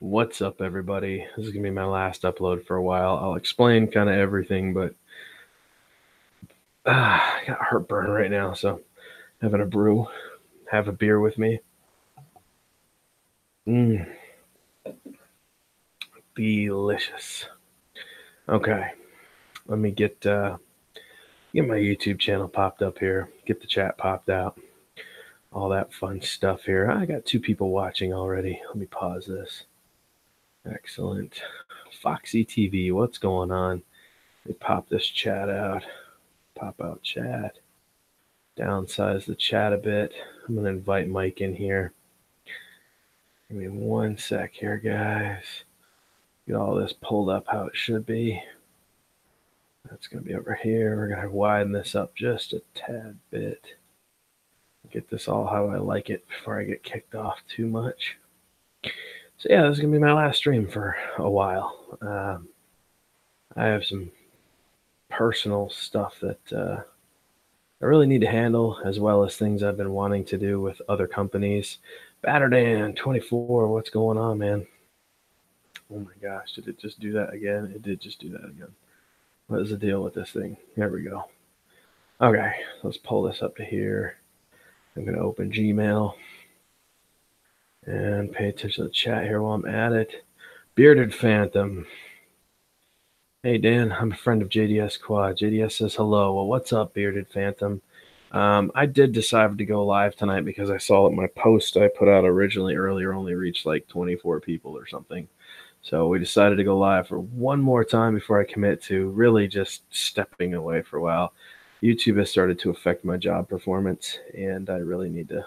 What's up, everybody? This is gonna be my last upload for a while. I'll explain kind of everything, but I got heartburn right now, so having a brew, have a beer with me. Mm, delicious. Okay, let me get my YouTube channel popped up here. Get the chat popped out. All that fun stuff here. I got 2 people watching already. Let me pause this. Excellent. Foxy TV, what's going on? Let me pop this chat out. Pop out chat. Downsize the chat a bit. I'm going to invite Mike in here. Give me 1 sec here, guys. Get all this pulled up how it should be. That's going to be over here. We're going to widen this up just a tad bit. Get this all how I like it before I get kicked off too much. So yeah, this is going to be my last stream for a while. I have some personal stuff that I really need to handle, as well as things I've been wanting to do with other companies. Batterdan24, what's going on, man? Oh my gosh, did it just do that again? It did just do that again. What is the deal with this thing? There we go. Okay, let's pull this up to here. I'm going to open Gmail and pay attention to the chat here while I'm at it. Bearded Phantom. Hey, Dan, I'm a friend of JDS Quad. JDS says hello. Well, what's up, Bearded Phantom? I did decide to go live tonight because I saw that my post I put out originally earlier only reached like 24 people or something. So we decided to go live for one more time before I commit to really just stepping away for a while. YouTube has started to affect my job performance, and I really need to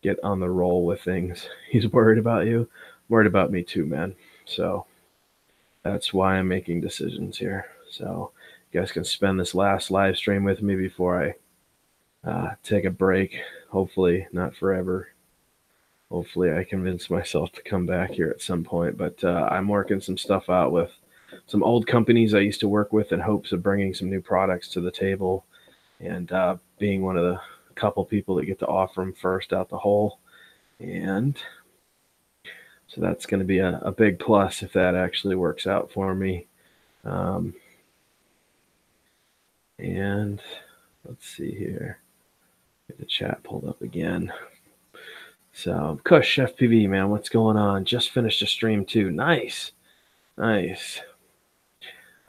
get on the roll with things. He's worried about you. Worried about me too, man. So that's why I'm making decisions here. So you guys can spend this last live stream with me before I take a break. Hopefully not forever. Hopefully I convince myself to come back here at some point. But I'm working some stuff out with some old companies I used to work with in hopes of bringing some new products to the table and being one of the couple people that get to offer them first out the hole. And so that's going to be a big plus if that actually works out for me. And let's see here. Get the chat pulled up again. So, Kush FPV, man, what's going on? Just finished a stream too. Nice. Nice.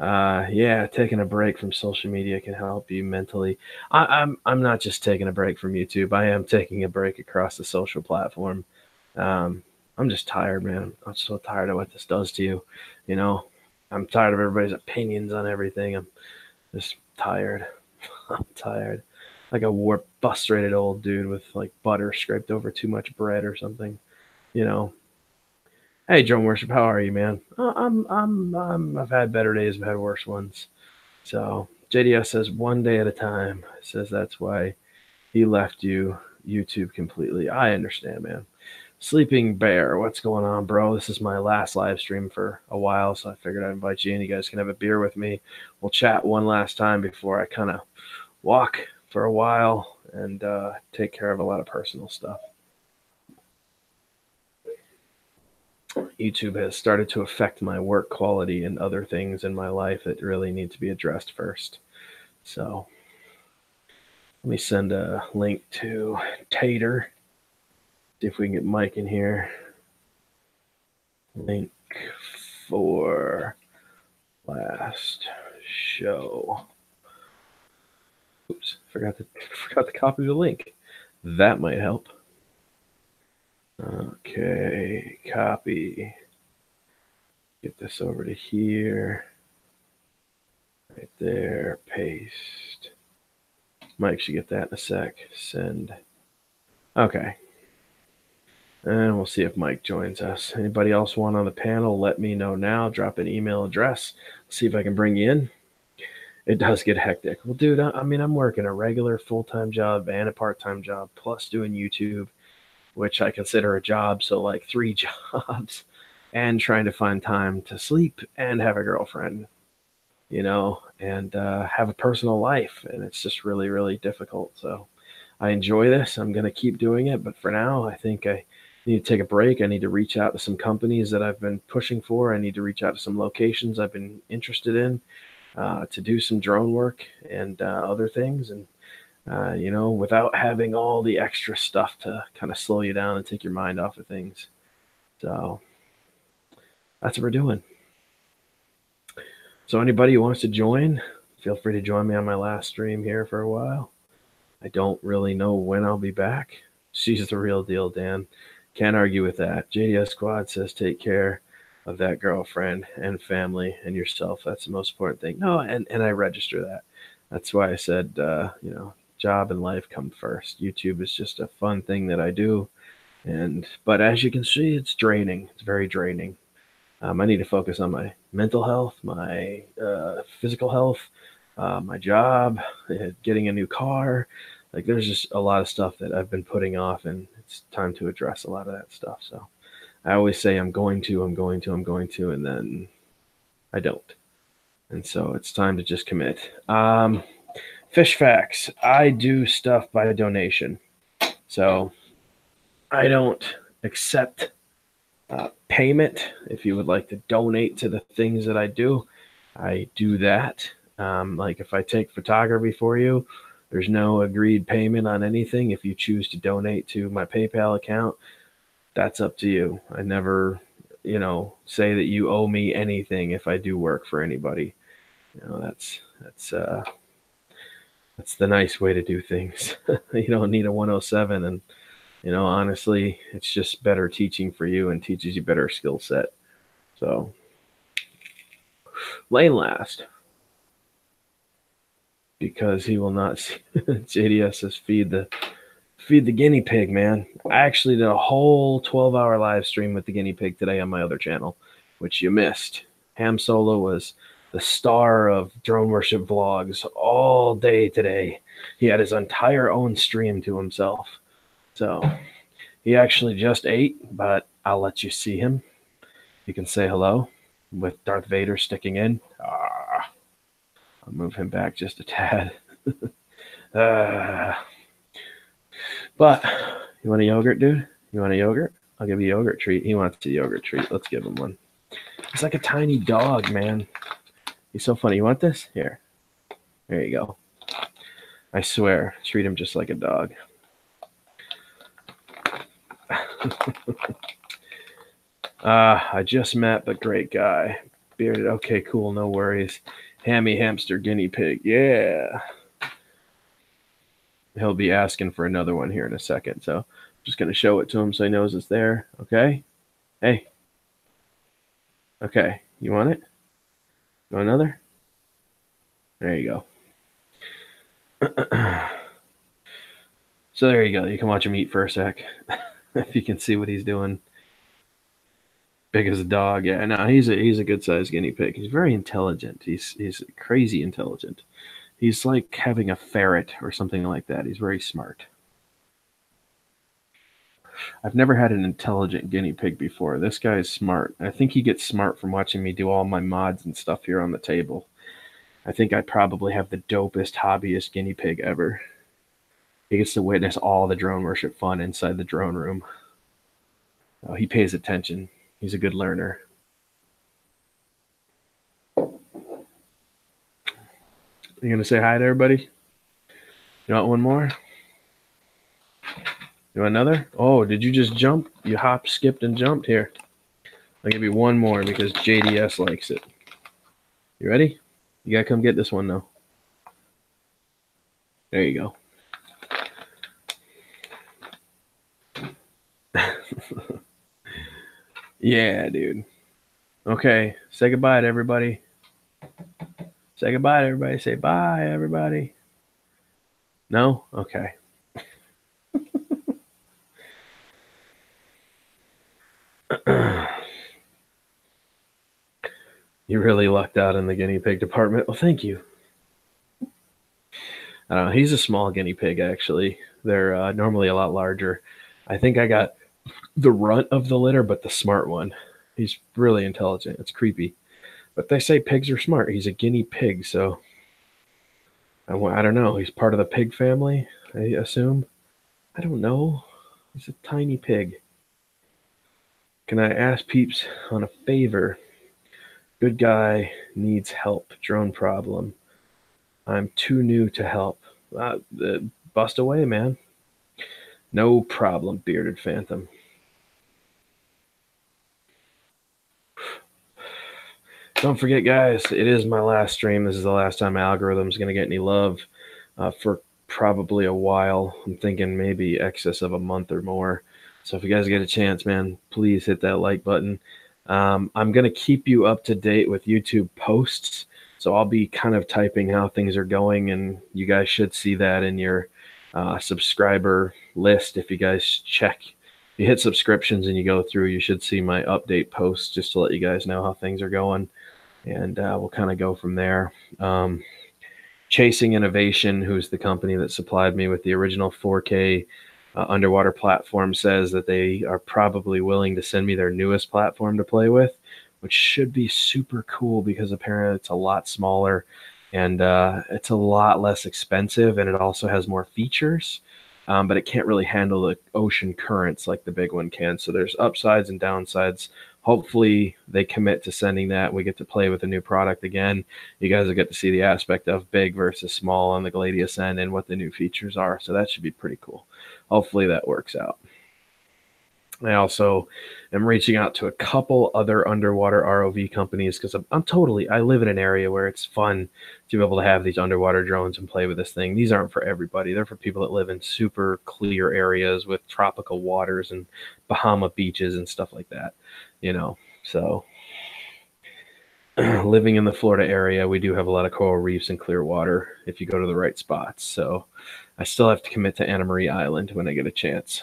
Yeah, taking a break from social media can help you mentally. I'm not just taking a break from YouTube. I am taking a break across the social platform. I'm just tired, man. I'm so tired of what this does to you. You know, I'm tired of everybody's opinions on everything. I'm just tired. I'm tired. Like a warped, frustrated old dude with like butter scraped over too much bread or something. You know. Hey, Drone Worship, how are you, man? I've had better days, I've had worse ones. So JDS says 1 day at a time. Says that's why he left YouTube completely. I understand, man. Sleeping Bear, what's going on, bro? This is my last live stream for a while, so I figured I'd invite you in. You guys can have a beer with me. We'll chat one last time before I kind of walk for a while and take care of a lot of personal stuff. YouTube has started to affect my work quality and other things in my life that really need to be addressed first. So let me send a link to Tater. See if we can get Mike in here. Link for last show. Oops, forgot to copy the link. That might help. Okay, copy. Get this over to here. Right there, paste. Mike should get that in a sec. Send. Okay. And we'll see if Mike joins us. Anybody else want on the panel, let me know now. Drop an email address. See if I can bring you in. It does get hectic. Well, dude, I mean, I'm working a regular full-time job and a part-time job, plus doing YouTube, which I consider a job. So like 3 jobs, and trying to find time to sleep and have a girlfriend, you know, and have a personal life. And it's just really, really difficult. So I enjoy this. I'm going to keep doing it. But for now, I think I need to take a break. I need to reach out to some companies that I've been pushing for. I need to reach out to some locations I've been interested in to do some drone work and other things. And, without having all the extra stuff to kind of slow you down and take your mind off of things. So that's what we're doing. So anybody who wants to join, feel free to join me on my last stream here for a while. I don't really know when I'll be back. She's the real deal, Dan. Can't argue with that. JDS Squad says take care of that girlfriend and family and yourself. That's the most important thing. No, and I register that. That's why I said, job and life come first. YouTube is just a fun thing that I do. But as you can see, it's draining. It's very draining. I need to focus on my mental health, my physical health, my job, getting a new car. Like there's just a lot of stuff that I've been putting off, and it's time to address a lot of that stuff. So I always say I'm going to, and then I don't. And so it's time to just commit. Fish facts. I do stuff by donation. So I don't accept payment. If you would like to donate to the things that I do that. Like if I take photography for you, there's no agreed payment on anything. If you choose to donate to my PayPal account, that's up to you. I never, say that you owe me anything if I do work for anybody. That's the nice way to do things. You don't need a 107, and honestly, it's just better teaching for you and teaches you better skill set. So, Lane last. Because he will not see. JDS says feed the guinea pig, man. I actually did a whole 12-hour live stream with the guinea pig today on my other channel, which you missed. Ham Solo was the star of drone worship vlogs all day today. He had his entire own stream to himself. So he actually just ate, but I'll let you see him. You can say hello with Darth Vader sticking in. I'll move him back just a tad. But you want a yogurt, dude? You want a yogurt? I'll give you a yogurt treat. He wants a yogurt treat. Let's give him one. He's like a tiny dog, man. He's so funny. You want this? Here. There you go. I swear, treat him just like a dog. I just met, but great guy. Bearded. Okay, cool. No worries. Hammy hamster guinea pig. Yeah. He'll be asking for another one here in a second. So I'm just going to show it to him so he knows it's there. Okay. Hey. Okay. You want it? You want another? There you go. So there you go. You can watch him eat for a sec. If you can see what he's doing. Big as a dog. Yeah, no, he's a good sized guinea pig. He's very intelligent. He's crazy intelligent. He's like having a ferret or something like that. He's very smart. I've never had an intelligent guinea pig before. This guy is smart. I think he gets smart from watching me do all my mods and stuff here on the table. I think I probably have the dopest hobbyist guinea pig ever. He gets to witness all the drone worship fun inside the drone room. Oh, he pays attention. He's a good learner. You gonna say hi to everybody? You want one more? You want another? Oh, did you just jump? You hopped, skipped, and jumped here. I'll give you one more because JDS likes it. You ready? You gotta come get this one though. There you go. Yeah, dude. Okay, say goodbye to everybody. Say goodbye to everybody. Say bye, everybody. No? Okay. You really lucked out in the guinea pig department. Well, thank you. I don't know. He's a small guinea pig, actually. They're normally a lot larger. I think I got the runt of the litter, but the smart one. He's really intelligent. It's creepy. But they say pigs are smart. He's a guinea pig, so I don't know. He's part of the pig family, I assume. I don't know. He's a tiny pig. Can I ask peeps on a favor? Good guy needs help. Drone problem. I'm too new to help. Bust away, man. No problem, bearded phantom. Don't forget, guys, it is my last stream. This is the last time Algorithm's going to get any love for probably a while. I'm thinking maybe excess of a month or more. So if you guys get a chance, man, please hit that like button. I'm going to keep you up to date with YouTube posts. So I'll be kind of typing how things are going, and you guys should see that in your subscriber list. If you guys check, you hit subscriptions and you go through, you should see my update posts just to let you guys know how things are going. And we'll kind of go from there. Chasing Innovation, who's the company that supplied me with the original 4K underwater platform, says that they are probably willing to send me their newest platform to play with, which should be super cool because apparently it's a lot smaller and it's a lot less expensive, and it also has more features, but it can't really handle the ocean currents like the big one can. So there's upsides and downsides. Hopefully they commit to sending that. We get to play with a new product again. You guys will get to see the aspect of big versus small on the Gladius end and what the new features are. So that should be pretty cool. Hopefully that works out. I also am reaching out to a couple other underwater ROV companies because I live in an area where it's fun to be able to have these underwater drones and play with this thing. These aren't for everybody. They're for people that live in super clear areas with tropical waters and Bahama beaches and stuff like that, So living in the Florida area, we do have a lot of coral reefs and clear water if you go to the right spots. So I still have to commit to Anna Marie Island when I get a chance.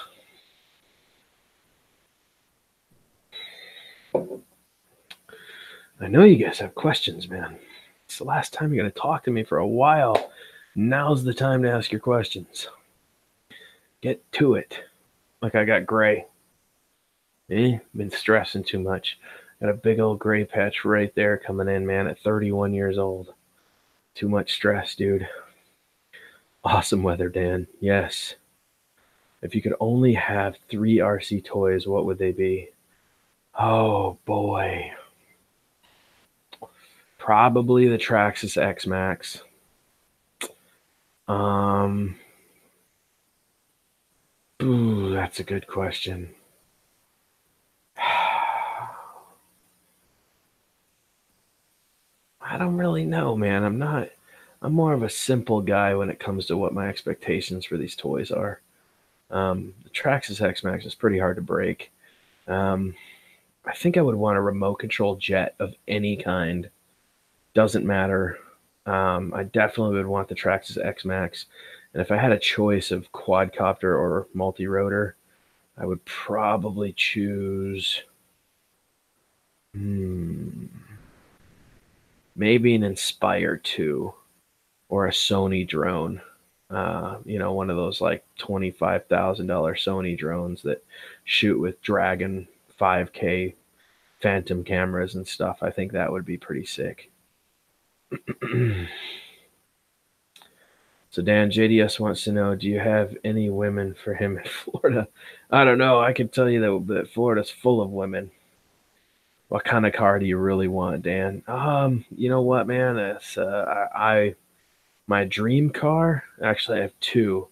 I know you guys have questions, man. It's the last time you're going to talk to me for a while. Now's the time to ask your questions. Get to it. Like I got gray. Been stressing too much. Got a big old gray patch right there coming in, man, at 31 years old. Too much stress, dude. Awesome weather, Dan. Yes. If you could only have 3 RC toys, what would they be? Oh, boy. Probably the Traxxas X Max. Ooh, that's a good question. I don't really know, man. I'm more of a simple guy when it comes to what my expectations for these toys are. The Traxxas X Max is pretty hard to break. I think I would want a remote control jet of any kind. Doesn't matter. I definitely would want the Traxxas X Max. And if I had a choice of quadcopter or multi-rotor, I would probably choose maybe an Inspire 2 or a Sony drone. One of those like $25,000 Sony drones that shoot with Dragon 5K Phantom cameras and stuff. I think that would be pretty sick. So Dan, JDS wants to know, do you have any women for him in Florida? I don't know. I can tell you that Florida's full of women. What kind of car do you really want, Dan? You know what, man? It's my dream car. Actually, I have 2.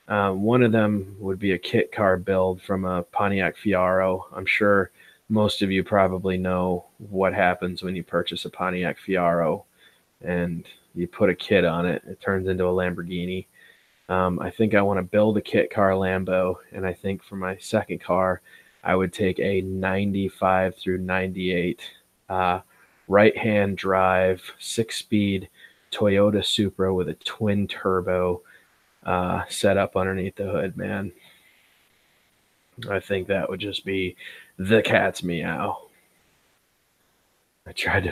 One of them would be a kit car build from a Pontiac Fiero. I'm sure most of you probably know what happens when you purchase a Pontiac Fiero and you put a kit on it. It turns into a Lamborghini. I think I want to build a kit car Lambo, and I think for my second car, I would take a 95 through 98 right-hand drive, 6-speed Toyota Supra with a twin turbo set up underneath the hood, man. I think that would just be the cat's meow. I tried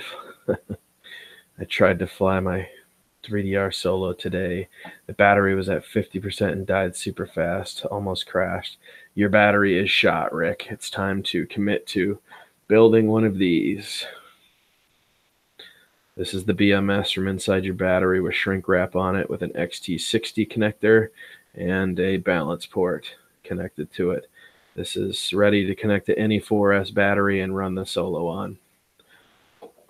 to fly my 3DR Solo today. The battery was at 50% and died super fast, almost crashed. Your battery is shot, Rick. It's time to commit to building one of these. This is the BMS from inside your battery with shrink wrap on it with an XT60 connector and a balance port connected to it. This is ready to connect to any 4S battery and run the Solo on.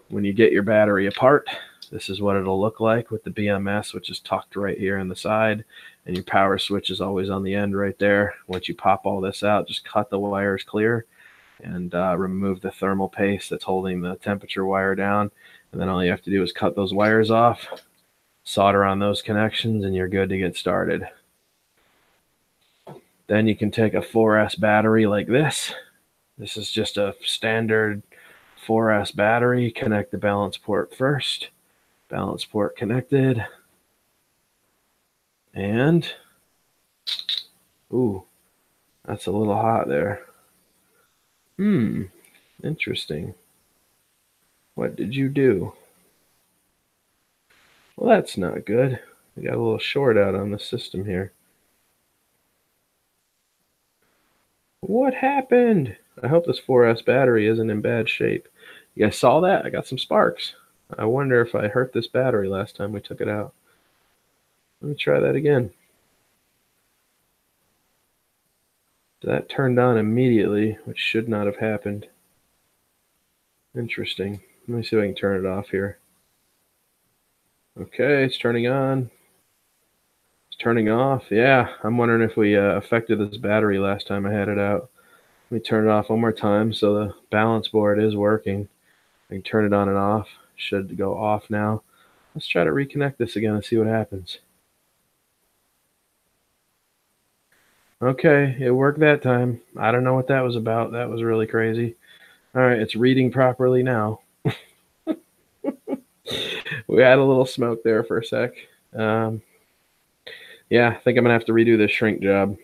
When you get your battery apart, this is what it'll look like with the BMS, which is tucked right here in the side, and your power switch is always on the end right there. Once you pop all this out, just cut the wires clear and remove the thermal paste that's holding the temperature wire down. And then all you have to do is cut those wires off, solder on those connections, and you're good to get started. Then you can take a 4S battery like this. This is just a standard 4S battery. Connect the balance port first. Balance port connected. And, ooh, that's a little hot there. Interesting. What did you do? Well, that's not good. We got a little short out on the system here. What happened? I hope this 4S battery isn't in bad shape. You guys saw that? I got some sparks. I wonder if I hurt this battery last time we took it out. Let me try that again. That turned on immediately, which should not have happened. Interesting. Let me see if I can turn it off here. Okay, it's turning on. It's turning off. Yeah, I'm wondering if we affected this battery last time I had it out. Let me turn it off one more time so the balance board is working. I can turn it on and off. Should go off now. Let's try to reconnect this again and see what happens. Okay, it worked that time. I don't know what that was about. That was really crazy. All right, it's reading properly now. We had a little smoke there for a sec. Yeah, I think I'm going to have to redo this shrink job.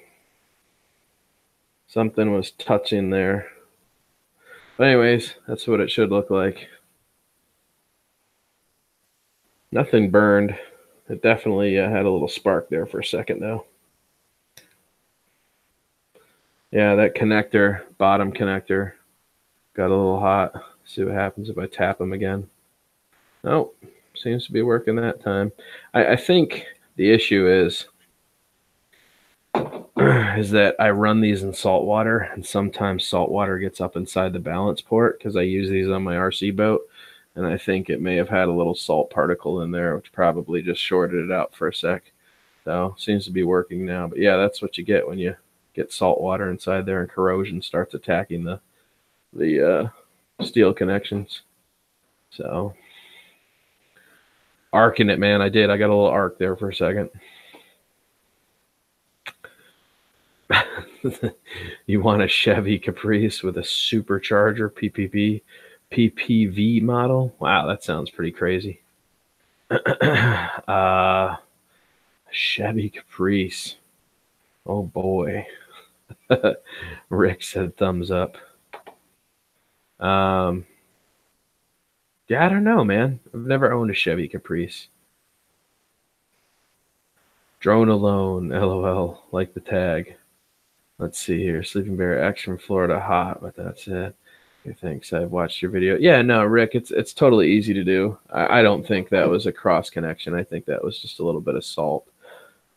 Something was touching there. But anyways, that's what it should look like. Nothing burned. It definitely had a little spark there for a second, though. Yeah, that connector, bottom connector, got a little hot. See what happens if I tap them again. Oh, seems to be working that time. I think the issue is that I run these in salt water, and sometimes salt water gets up inside the balance port because I use these on my RC boat, and I think it may have had a little salt particle in there, which probably just shorted it out for a sec. So seems to be working now. But yeah, that's what you get when you get salt water inside there and corrosion starts attacking the steel connections. So arcing it, man. I did. I got a little arc there for a second. You want a Chevy Caprice with a supercharger PPV model? Wow, that sounds pretty crazy. Chevy Caprice. Oh boy. Rick said thumbs up. Yeah, I don't know, man. I've never owned a Chevy Caprice. Drone alone, LOL, like the tag. Let's see here. Sleeping Bear X from Florida hot, but that's it. Okay, thanks. I've watched your video. Yeah, no, Rick, it's totally easy to do. I don't think that was a cross connection. I think that was just a little bit of salt.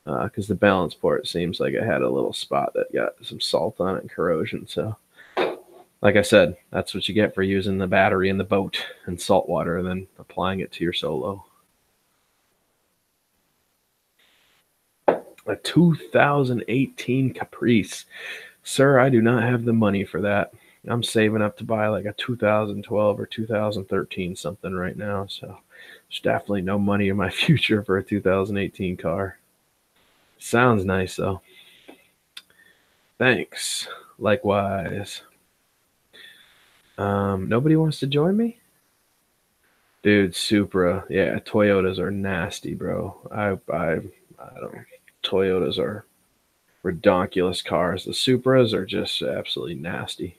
Because the balance port seems like it had a little spot that got some salt on it and corrosion. So, like I said, that's what you get for using the battery in the boat and salt water and then applying it to your Solo. A 2018 Caprice. Sir, I do not have the money for that. I'm saving up to buy like a 2012 or 2013 something right now. So there's definitely no money in my future for a 2018 car. Sounds nice though. Thanks. Likewise. Nobody wants to join me? Dude, Supra. Yeah, Toyotas are nasty, bro. I don't. Toyotas are redonkulous cars. The Supras are just absolutely nasty.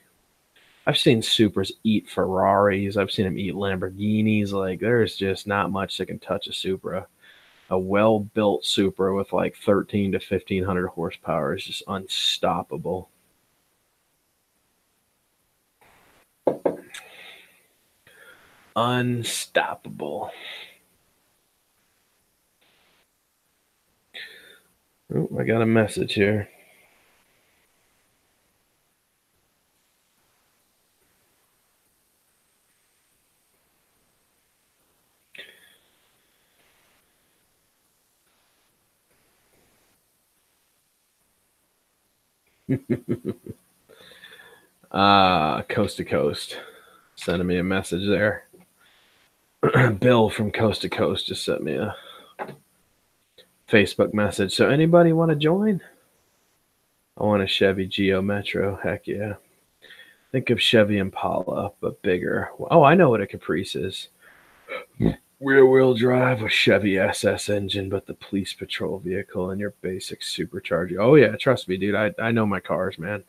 I've seen Supras eat Ferraris. I've seen them eat Lamborghinis. Like, there's just not much that can touch a Supra. A well-built Supra with like 13 to 1500 horsepower is just unstoppable. Unstoppable. Oh, I got a message here. Coast to Coast sending me a message there. Bill from Coast to Coast just sent me a Facebook message. So anybody want to join? I want a Chevy Geo Metro. Heck yeah. Think of Chevy Impala, but bigger. Oh, I know what a Caprice is. Rear-wheel drive, a Chevy SS engine, but the police patrol vehicle and your basic supercharger. Oh yeah, trust me, dude. I know my cars, man.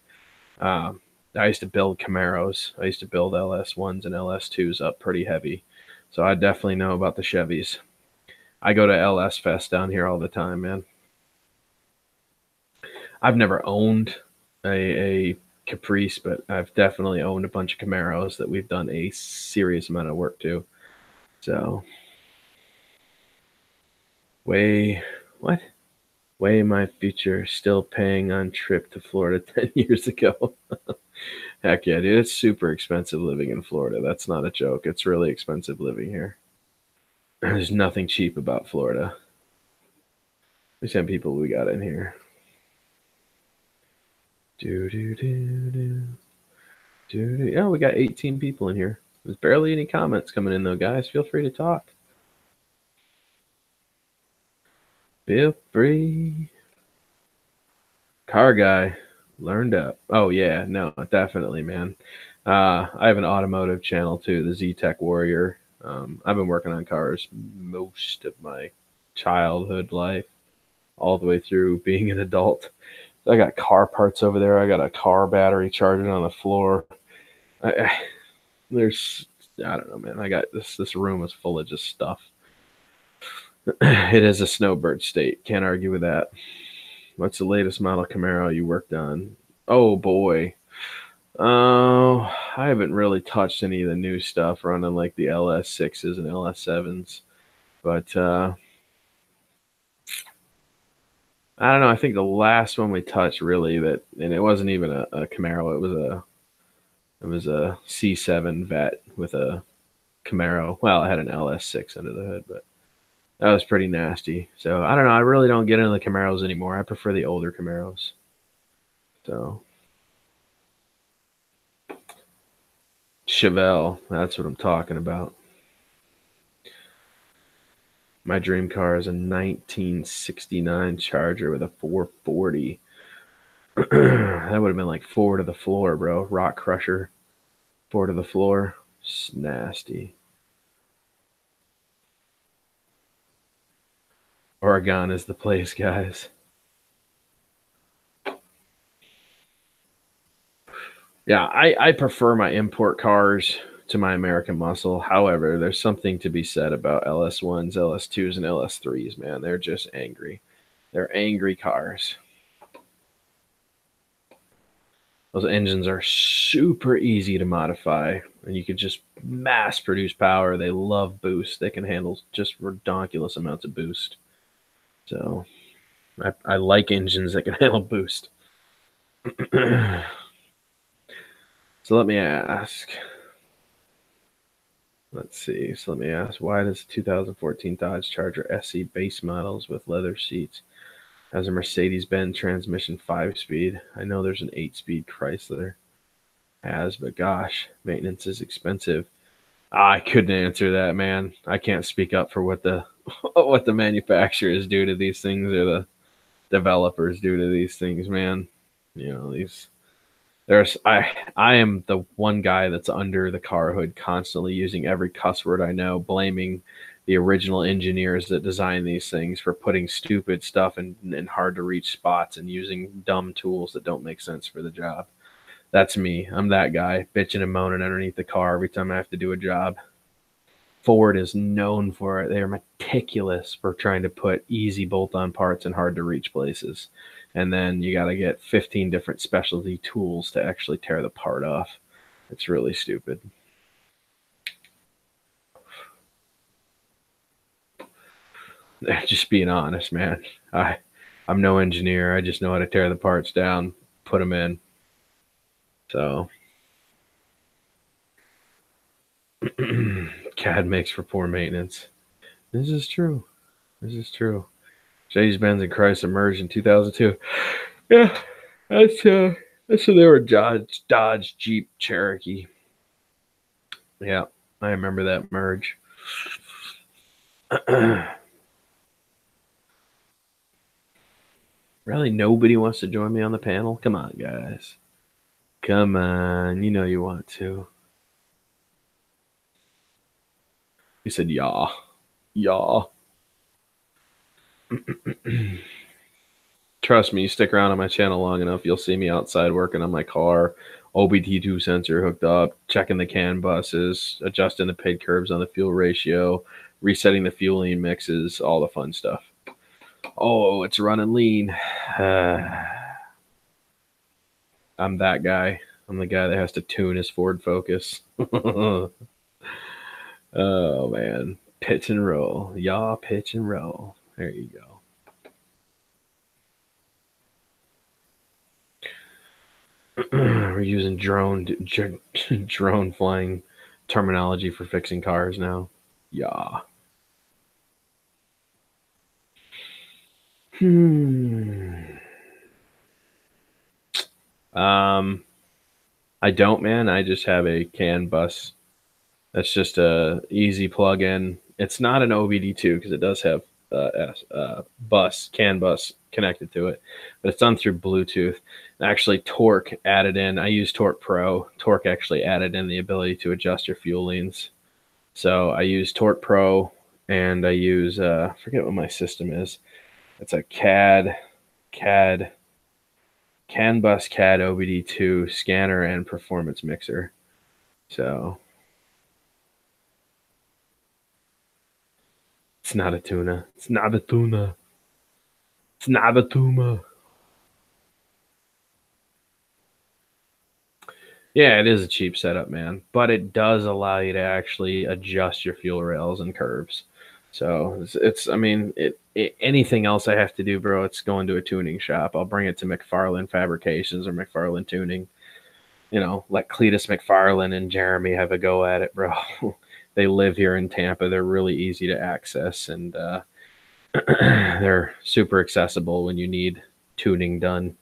I used to build Camaros. I used to build LS1s and LS2s up pretty heavy. So I definitely know about the Chevys. I go to LS Fest down here all the time, man. I've never owned a Caprice, but I've definitely owned a bunch of Camaros that we've done a serious amount of work to. So, way my future, still paying on trip to Florida 10 years ago. Heck yeah, dude. It's super expensive living in Florida. That's not a joke. It's really expensive living here. There's nothing cheap about Florida. There's 10 people we got in here. Yeah, we got 18 people in here. There's barely any comments coming in though, guys. Feel free to talk. Feel free. Car guy learned up. Oh yeah, no, definitely, man. I have an automotive channel too, the Z Tech Warrior. I've been working on cars most of my childhood life, all the way through being an adult. I got car parts over there. I got a car battery charging on the floor. There's, I don't know, man. I got this room is full of just stuff. It is a snowbird state. Can't argue with that. What's the latest model Camaro you worked on? Oh boy. Oh, I haven't really touched any of the new stuff running like the LS6s and LS7s. But I don't know. I think the last one we touched really that, and it wasn't even a Camaro. It was a C7 Vet with a Camaro. Well, it had an LS6 under the hood, but that was pretty nasty. So I don't know. I really don't get into the Camaros anymore. I prefer the older Camaros. So Chevelle, that's what I'm talking about. My dream car is a 1969 Charger with a 440. That would have been like 4 to the floor, bro. Rock Crusher. 4 to the floor. It's nasty. Oregon is the place, guys. Yeah, I prefer my import cars to my American muscle. However, there's something to be said about LS1s, LS2s, and LS3s, man. They're just angry. They're angry cars. Those engines are super easy to modify, and you can just mass produce power. They love boost. They can handle just redonkulous amounts of boost. So I like engines that can handle boost. So let me ask. Let's see. So let me ask, why does 2014 Dodge Charger SE base models with leather seats has a Mercedes-Benz transmission 5-speed? I know there's an 8-speed Chrysler has, but gosh, maintenance is expensive. I couldn't answer that, man. I can't speak up for what the what the manufacturers do to these things or the developers do to these things, man. You know, I am the one guy that's under the car hood constantly using every cuss word I know, blaming the original engineers that designed these things for putting stupid stuff in hard to reach spots and using dumb tools that don't make sense for the job. That's me. I'm that guy, bitching and moaning underneath the car every time I have to do a job. Ford is known for it. They are meticulous for trying to put easy bolt-on parts in hard to reach places. And then you got to get 15 different specialty tools to actually tear the part off. It's really stupid. Just being honest, man. I'm no engineer. I just know how to tear the parts down, put them in. So CAD makes for poor maintenance. This is true. This is true. Mercedes-Benz and Chrysler merged in 2002. Yeah, That's when they were Dodge Jeep Cherokee. Yeah, I remember that merge. Really, nobody wants to join me on the panel? Come on, guys. Come on, you know you want to. He said, "Yeah, yeah." Trust me, you stick around on my channel long enough, you'll see me outside working on my car, OBD2 sensor hooked up, checking the CAN buses, adjusting the PID curves on the fuel ratio, resetting the fueling mixes, all the fun stuff. Oh, it's running lean. I'm that guy. I'm the guy that has to tune his Ford Focus. Oh, man. Pitch and roll. Yaw, pitch and roll. There you go. We're using drone flying terminology for fixing cars now. Yeah. I don't, man. I just have a CAN bus. That's just a easy plug-in. It's not an OBD2 because it does have CAN bus connected to it, but it's done through Bluetooth. Actually, Torque added in. I use Torque Pro. Torque actually added in the ability to adjust your fuel leans. So I use Torque Pro, and I use I forget what my system is. It's a CAN bus CAD OBD2 scanner and performance mixer. So it's not a tuna. It's not a tuna. It's not a tuna. Yeah, it is a cheap setup, man, but it does allow you to actually adjust your fuel rails and curves. So I mean, anything else I have to do, bro, it's going to a tuning shop. I'll bring it to McFarland Fabrications or McFarland Tuning. You know, let Cletus McFarland and Jeremy have a go at it, bro. They live here in Tampa. They're really easy to access, and they're super accessible when you need tuning done.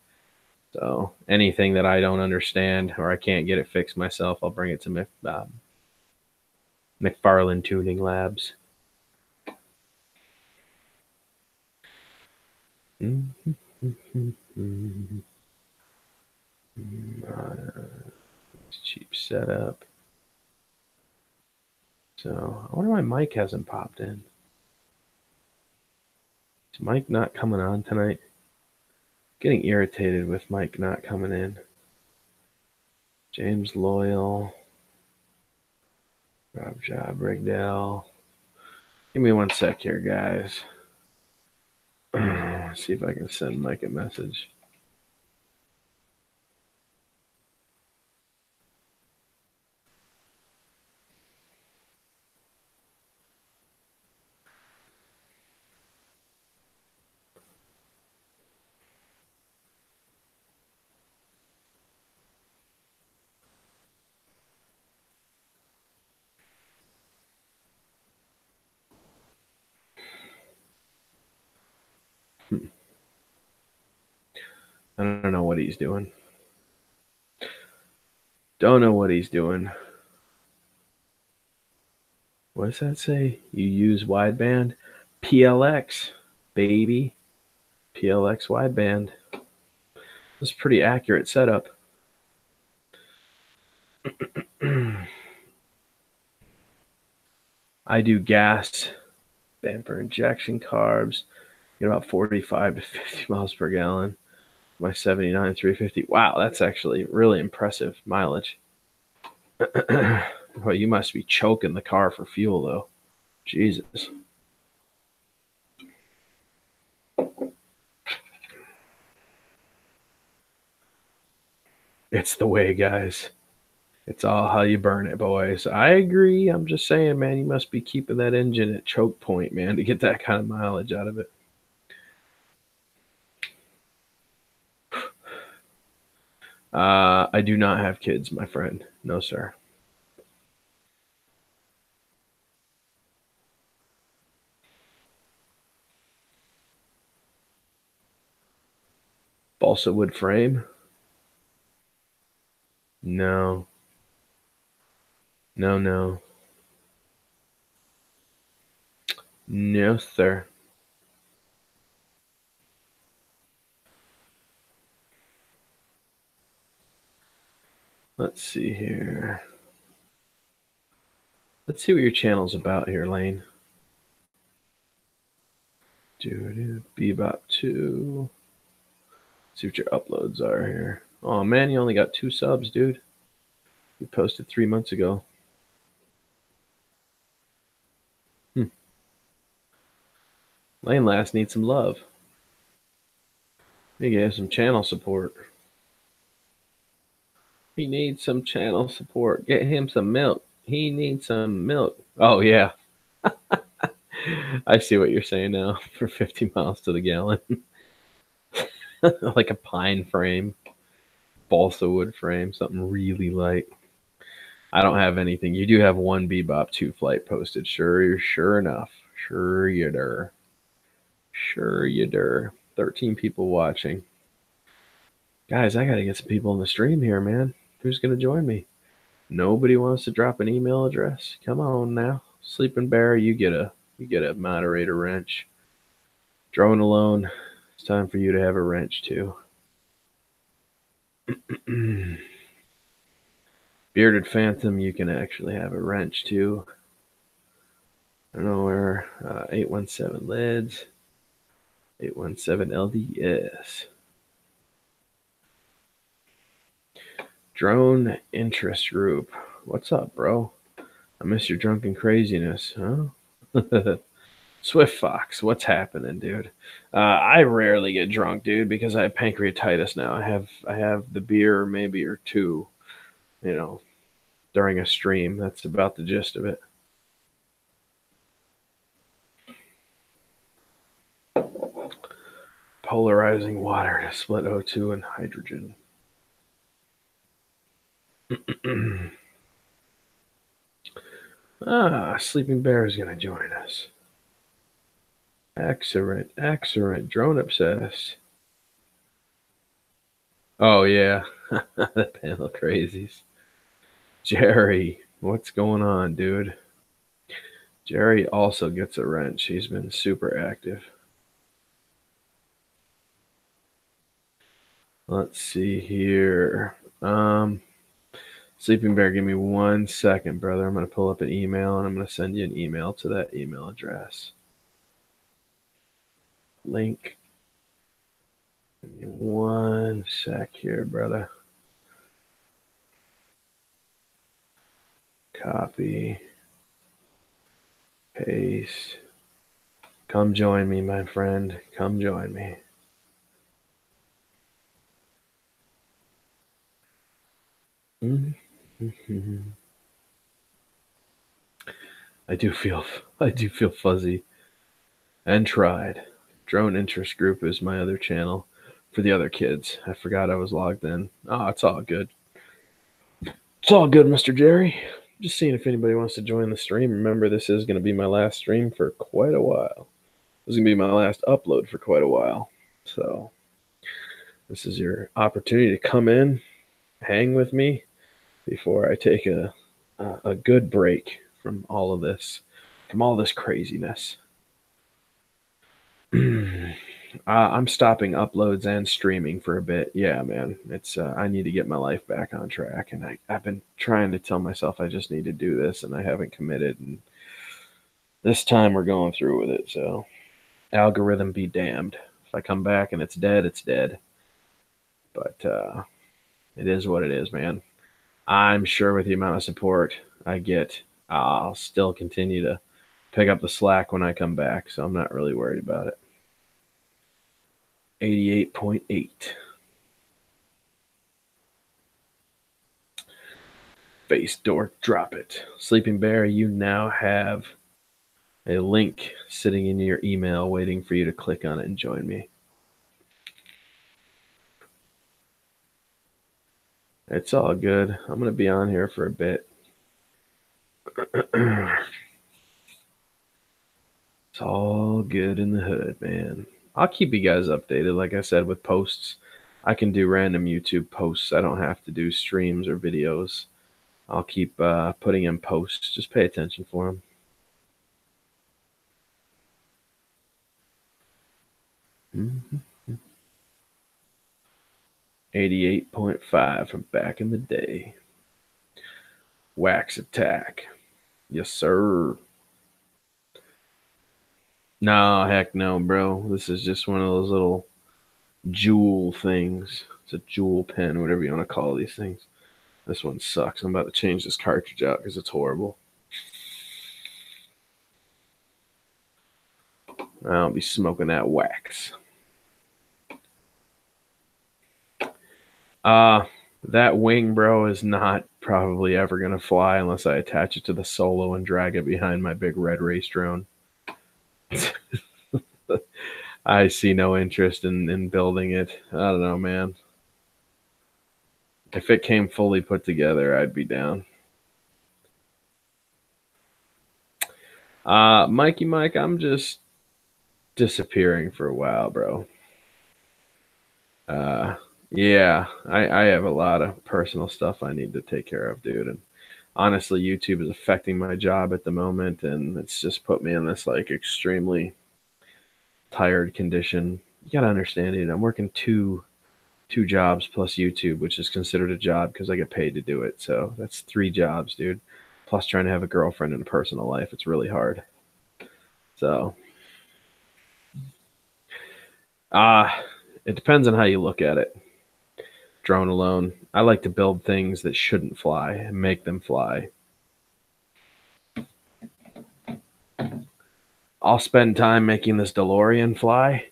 So anything that I don't understand or I can't get it fixed myself, I'll bring it to McFarland Tuning Labs. Cheap setup. So I wonder why Mike hasn't popped in. Is Mike not coming on tonight? Getting irritated with Mike not coming in. James Loyal. Rob Job Rigdale. Give me 1 sec here, guys. See if I can send Mike a message. I don't know what he's doing. Don't know what he's doing. What does that say? You use wideband? PLX, baby. PLX wideband. That's a pretty accurate setup. I do gas, bumper injection carbs, get about 45 to 50 miles per gallon. My 79 350. Wow, that's actually really impressive mileage. Well, you must be choking the car for fuel, though. Jesus. It's the way, guys. It's all how you burn it, boys. I agree. I'm just saying, man, you must be keeping that engine at choke point, man, to get that kind of mileage out of it. I do not have kids, my friend. No, sir. Balsa wood frame. No. No, no. No, sir. Let's see here. Let's see what your channel's about here, Lane. Bebop 2. See what your uploads are here. Oh man, you only got 2 subs, dude. You posted 3 months ago. Lane Last needs some love. He gave some channel support. He needs some channel support. Get him some milk. He needs some milk. Oh yeah. I see what you're saying now. For 50 miles to the gallon. Like a pine frame. Balsa wood frame. Something really light. I don't have anything. You do have one Bebop 2 flight posted. Sure enough. Sure you der. Sure you der. 13 people watching. Guys, I gotta get some people in the stream here, man. Who's gonna join me? Nobody wants to drop an email address. Come on now. Sleeping Bear, you get a moderator wrench. Drone Alone, it's time for you to have a wrench too. Bearded Phantom, you can actually have a wrench too. I don't know where. 817 Lids. 817 LDS. Drone Interest Group. What's up, bro? I miss your drunken craziness, huh? Swift Fox, what's happening, dude? I rarely get drunk, dude, because I have pancreatitis now. I have the beer maybe or two, during a stream. That's about the gist of it. Polarizing water to split O2 and hydrogen. Sleeping Bear is going to join us. Excellent. Drone Obsessed. Oh, yeah. The panel crazies. Jerry, what's going on, dude? Jerry also gets a wrench. He's been super active. Let's see here. Sleeping Bear, give me 1 second, brother. I'm going to pull up an email, and I'm going to send you an email to that email address. Link. Give me 1 sec here, brother. Copy. Paste. Come join me, my friend. Come join me. I do feel fuzzy and tried. Drone Interest Group is my other channel for the other kids. I forgot I was logged in. Oh, it's all good. It's all good, Mr. Jerry. Just seeing if anybody wants to join the stream. Remember, this is going to be my last stream for quite a while. This is going to be my last upload for quite a while. So this is your opportunity to come in, hang with me before I take a good break from all of this, craziness. I'm stopping uploads and streaming for a bit. Yeah, man. It's I need to get my life back on track, and I've been trying to tell myself I just need to do this, and I haven't committed. And this time we're going through with it. So, algorithm be damned. If I come back and it's dead, it's dead. But it is what it is, man. I'm sure with the amount of support I get, I'll still continue to pick up the slack when I come back. So I'm not really worried about it. 88.8. Face dork, drop it. Sleeping Bear, you now have a link sitting in your email waiting for you to click on it and join me. It's all good. I'm going to be on here for a bit. It's all good in the hood, man. I'll keep you guys updated, like I said, with posts I can do random YouTube posts. I don't have to do streams or videos. I'll keep putting in posts. Just pay attention for them. Mm-hmm. 88.5 from back in the day. Wax attack. Yes, sir. No, heck no, bro. This is just one of those little jewel things. It's a jewel pen, whatever you want to call these things. This one sucks. I'm about to change this cartridge out because it's horrible. I'll be smoking that wax. That wing, bro, is not probably ever going to fly unless I attach it to the Solo and drag it behind my big red race drone. I see no interest in building it. I don't know, man. If it came fully put together, I'd be down. Mikey Mike, I'm just disappearing for a while, bro. Yeah, I have a lot of personal stuff I need to take care of, dude. And honestly, YouTube is affecting my job at the moment, and it's just put me in this like extremely tired condition. You gotta understand it. I'm working two jobs plus YouTube, which is considered a job because I get paid to do it. So that's 3 jobs, dude. Plus trying to have a girlfriend and a personal life. It's really hard. So it depends on how you look at it. Drone alone. I like to build things that shouldn't fly and make them fly. I'll spend time making this DeLorean fly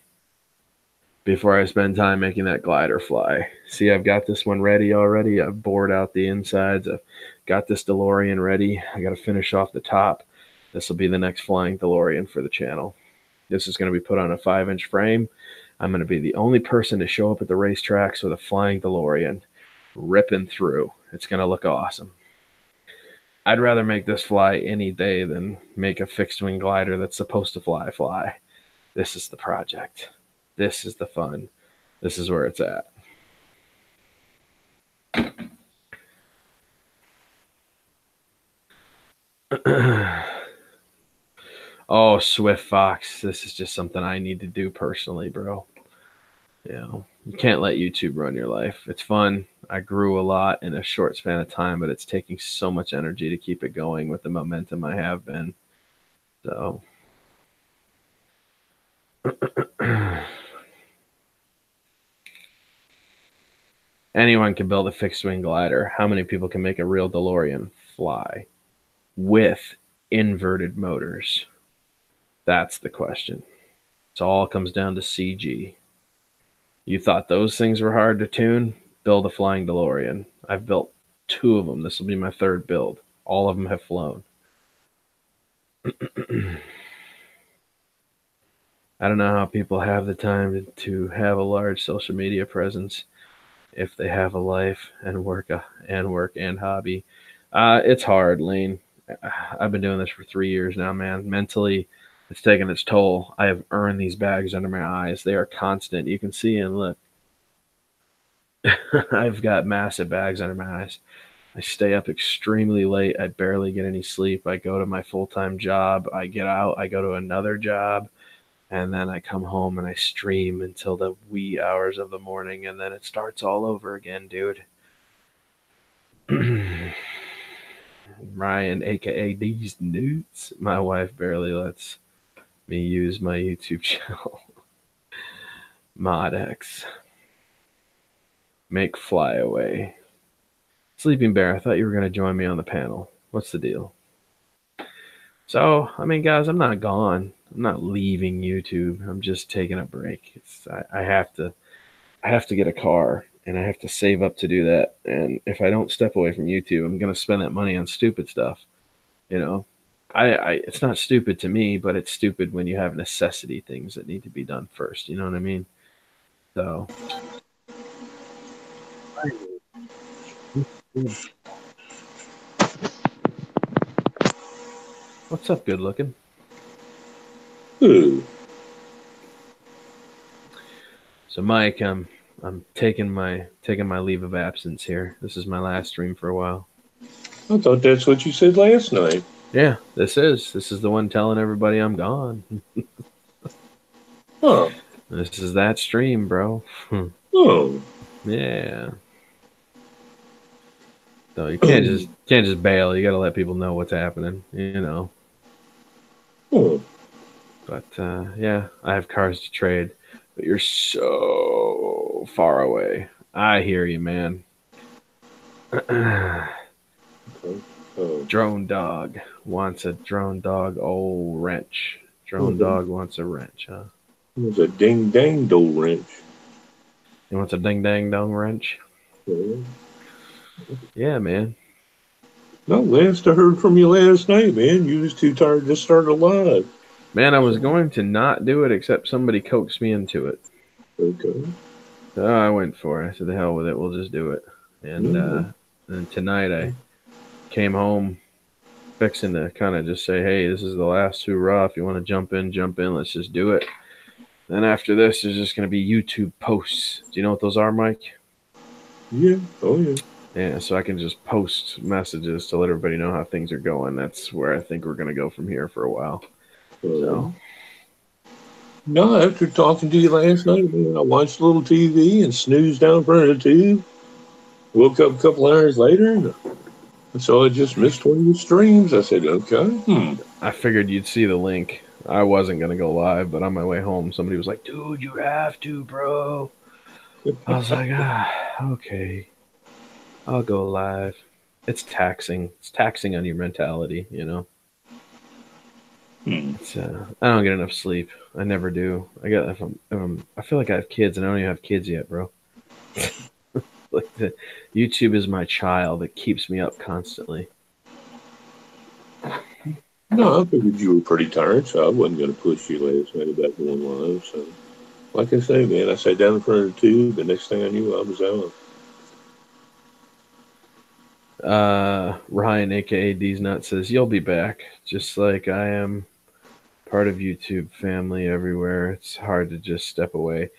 before I spend time making that glider fly. See, I've got this one ready already. I've bored out the insides. I've got this DeLorean ready. I got to finish off the top. This will be the next flying DeLorean for the channel. This is going to be put on a 5-inch frame. I'm going to be the only person to show up at the racetracks with a flying DeLorean ripping through. It's going to look awesome. I'd rather make this fly any day than make a fixed wing glider that's supposed to fly. This is the project. This is the fun. This is where it's at. Oh, Swift Fox. This is just something I need to do personally, bro. You know, you can't let YouTube run your life. It's fun. I grew a lot in a short span of time, but it's taking so much energy to keep it going with the momentum I have been. So anyone can build a fixed wing glider. How many people can make a real DeLorean fly with inverted motors? That's the question. It all comes down to CG. You thought those things were hard to tune? Build a flying DeLorean. I've built 2 of them. This will be my 3rd build. All of them have flown. I don't know how people have the time to have a large social media presence if they have a life and work and hobby. It's hard, Lane. I've been doing this for 3 years now, man. Mentally, it's taken its toll. I have earned these bags under my eyes. They are constant. You can see and look. I've got massive bags under my eyes. I stay up extremely late. I barely get any sleep. I go to my full-time job. I get out. I go to another job. And then I come home and I stream until the wee hours of the morning. And then it starts all over again, dude. Ryan, a.k.a. These Nudes. My wife barely lets me use my YouTube channel. ModX. Make Flyaway. Sleeping Bear, I thought you were going to join me on the panel. What's the deal? So, I mean, guys, I'm not gone. I'm not leaving YouTube. I'm just taking a break. I have to get a car, and I have to save up to do that. And if I don't step away from YouTube, I'm going to spend that money on stupid stuff. You know, it's not stupid to me, but it's stupid when you have necessity things that need to be done first. You know what I mean? So. What's up, good looking? Ooh. So, Mike, I'm taking my leave of absence here. This is my last stream for a while. I thought that's what you said last night. Yeah, this is the one telling everybody I'm gone. Huh. This is that stream, bro. Oh. Yeah. So you can't just bail. You got to let people know what's happening, you know. Oh. But yeah, I have cars to trade, but you're so far away. I hear you, man. Okay. Oh. Drone dog wants a drone dog wrench. Drone Okay. dog wants a wrench, huh? It was a ding dang do wrench. He wants a ding dang dong wrench. Okay. Yeah, man. No, last I heard from you last night, man, you was too tired to start a live. Man, I was going to not do it except somebody coaxed me into it. Okay. So I went for it. I said, the hell with it. We'll just do it. And and tonight I came home fixing to kind of just say, hey, this is the last hoorah. If you want to jump in, jump in. Let's just do it. Then after this, there's just going to be YouTube posts. Do you know what those are, Mike? Yeah. Oh, yeah. Yeah, so I can just post messages to let everybody know how things are going. That's where I think we're going to go from here for a while. So. No, after talking to you last night, man, I watched a little TV and snoozed down in front of the tube. Woke up a couple hours later, and so I just missed one of the streams. I said, okay. I figured you'd see the link. I wasn't going to go live, but on my way home, somebody was like, dude, you have to, bro. I was like, okay. I'll go live. It's taxing. It's taxing on your mentality, you know? It's, I don't get enough sleep. I never do. I feel like I have kids, and I don't even have kids yet, bro. Like YouTube is my child. It keeps me up constantly. No, I figured you were pretty tired, so I wasn't going to push you last night about going live. So, like I say, man, I sat down in front of the tube. The next thing I knew, I was out. Ryan, aka D's Nut, says you'll be back, just like I am. Part of YouTube family everywhere. It's hard to just step away.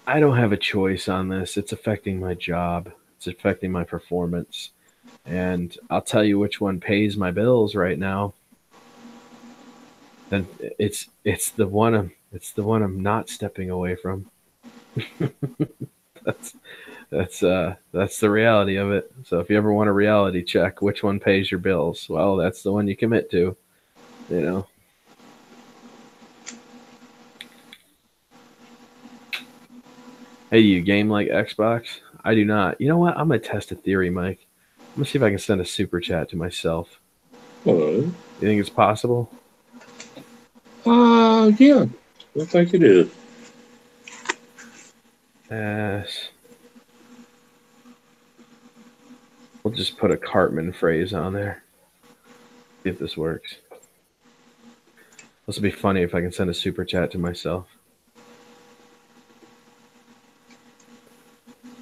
I don't have a choice on this. It's affecting my job. It's affecting my performance. And I'll tell you which one pays my bills right now. Then it's the one I'm not stepping away from. That's the reality of it. So if you ever want a reality check, which one pays your bills? Well, that's the one you commit to. You know. Hey, you game like Xbox? I do not. You know what? I'm going to test a theory, Mike. I'm going to see if I can send a super chat to myself. All right. You think it's possible? Yeah. I think it is. Yes. We'll just put a Cartman phrase on there. See if this works. This will be funny if I can send a super chat to myself.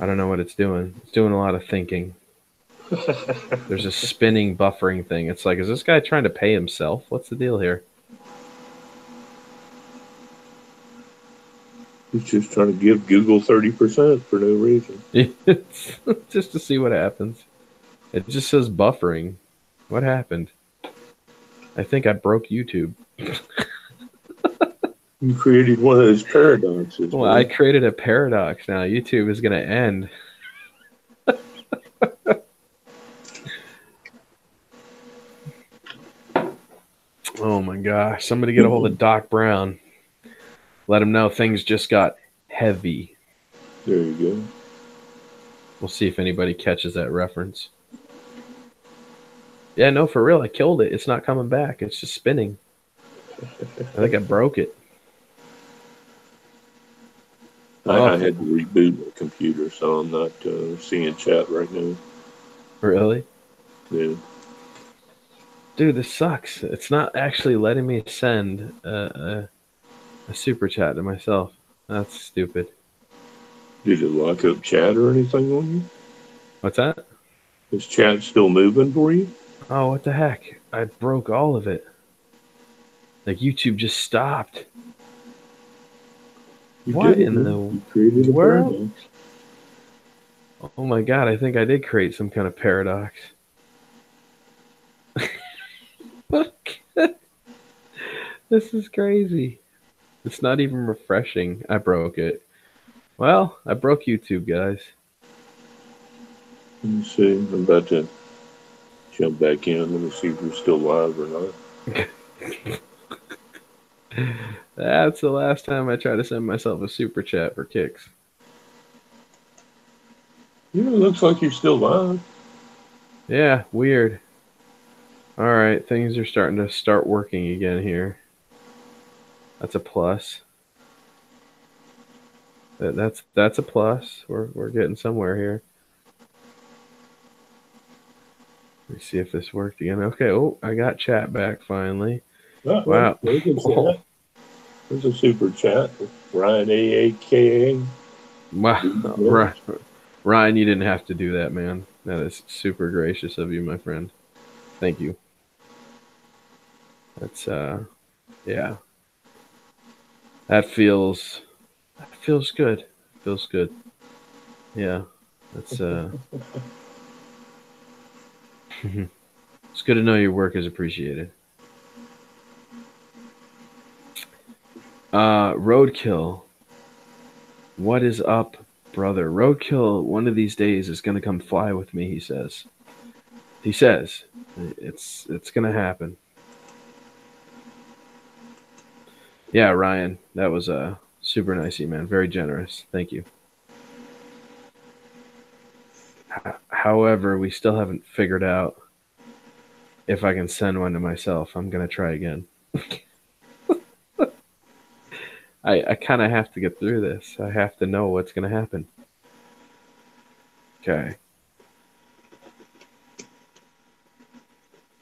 I don't know what it's doing. It's doing a lot of thinking. There's a spinning buffering thing. It's like, is this guy trying to pay himself? What's the deal here? He's just trying to give Google 30% for no reason. Just to see what happens. It just says buffering. What happened? I think I broke YouTube. You created one of those paradoxes. Well, I created a paradox now. YouTube is going to end. Oh my gosh. Somebody get a hold of Doc Brown. Let him know things just got heavy. There you go. We'll see if anybody catches that reference. Yeah, no, for real. I killed it. It's not coming back. It's just spinning. I think I broke it. I had to reboot my computer, so I'm not seeing chat right now. Really? Yeah. Dude, this sucks. It's not actually letting me send a super chat to myself. That's stupid. Did it lock up chat or anything on you? What's that? Is chat still moving for you? Oh, what the heck? I broke all of it. Like YouTube just stopped. What in the world? Oh my God, I think I did create some kind of paradox. This is crazy. It's not even refreshing. I broke it. Well, I broke YouTube, guys. Let me see. I'm about to jump back in. Let me see if we're still live or not. That's the last time I try to send myself a super chat for kicks. Yeah, it looks like you're still live. Yeah, weird. All right, things are starting to start working again here. That's a plus. That's a plus. We're getting somewhere here. Let me see if this worked again. Okay. Oh, I got chat back finally. Wow. There's a chat. There's a super chat. Ryan AAKA. Wow. Ryan, you didn't have to do that, man. That is super gracious of you, my friend. Thank you. That's yeah. That feels good. Feels good. Yeah. That's it's good to know your work is appreciated. Roadkill. What is up, brother? Roadkill, one of these days is gonna come fly with me, he says. He says. It's gonna happen. Yeah, Ryan, that was super nice, man. Very generous. Thank you. However, we still haven't figured out if I can send one to myself. I'm gonna try again. I kind of have to get through this. I have to know what's gonna happen. Okay.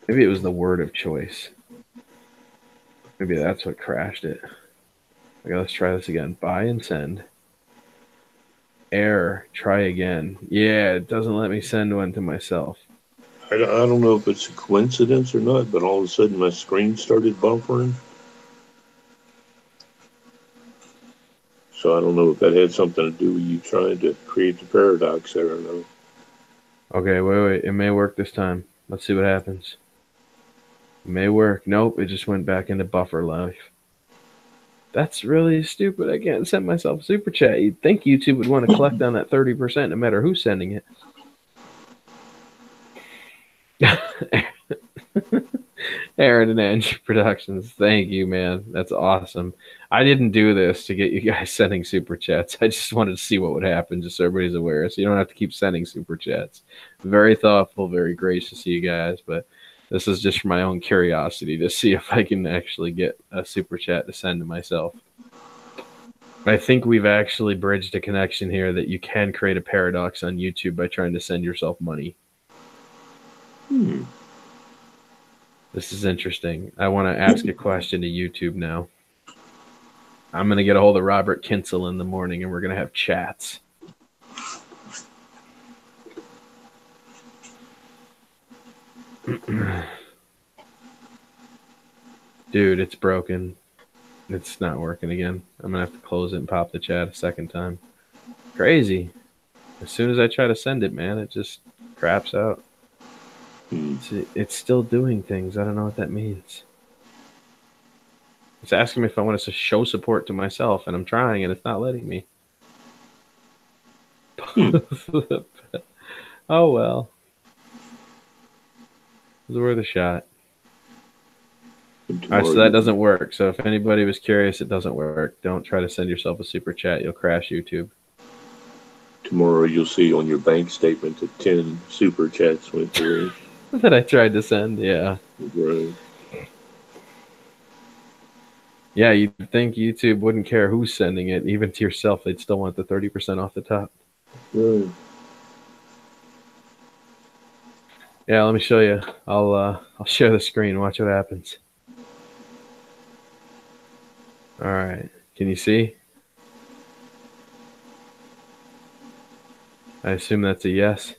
Maybe it was the word of choice. Maybe that's what crashed it. Okay, let's try this again. Buy and send. Error. Try again. Yeah, it doesn't let me send one to myself. I don't know if it's a coincidence or not, but all of a sudden my screen started buffering. So I don't know if that had something to do with you trying to create the paradox. I don't know. Okay, wait. It may work this time. Let's see what happens. It may work. Nope, it just went back into buffer life. That's really stupid. I can't send myself a super chat. You'd think YouTube would want to collect on that 30% no matter who's sending it. Aaron and Angie Productions, thank you, man. That's awesome. I didn't do this to get you guys sending super chats. I just wanted to see what would happen, just so everybody's aware. So you don't have to keep sending super chats. Very thoughtful, very gracious to you guys, but this is just for my own curiosity to see if I can actually get a super chat to send to myself. I think we've actually bridged a connection here that you can create a paradox on YouTube by trying to send yourself money. This is interesting. I want to ask a question to YouTube now. I'm going to get a hold of Robert Kinsel in the morning and we're going to have chats. Dude, it's broken. It's not working again. I'm going to have to close it and pop the chat a second time. Crazy. As soon as I try to send it, man, it just craps out. It's still doing things. I don't know what that means. It's asking me if I want to show support to myself, and I'm trying, and it's not letting me. Oh, well. It was worth a shot. All right, so that doesn't work. So if anybody was curious, it doesn't work. Don't try to send yourself a super chat. You'll crash YouTube. Tomorrow you'll see on your bank statement that 10 super chats went through. That I tried to send, yeah. Right. Yeah, you'd think YouTube wouldn't care who's sending it. Even to yourself, they'd still want the 30% off the top. Right. Yeah, let me show you. I'll share the screen. Watch what happens. All right. Can you see? I assume that's a yes.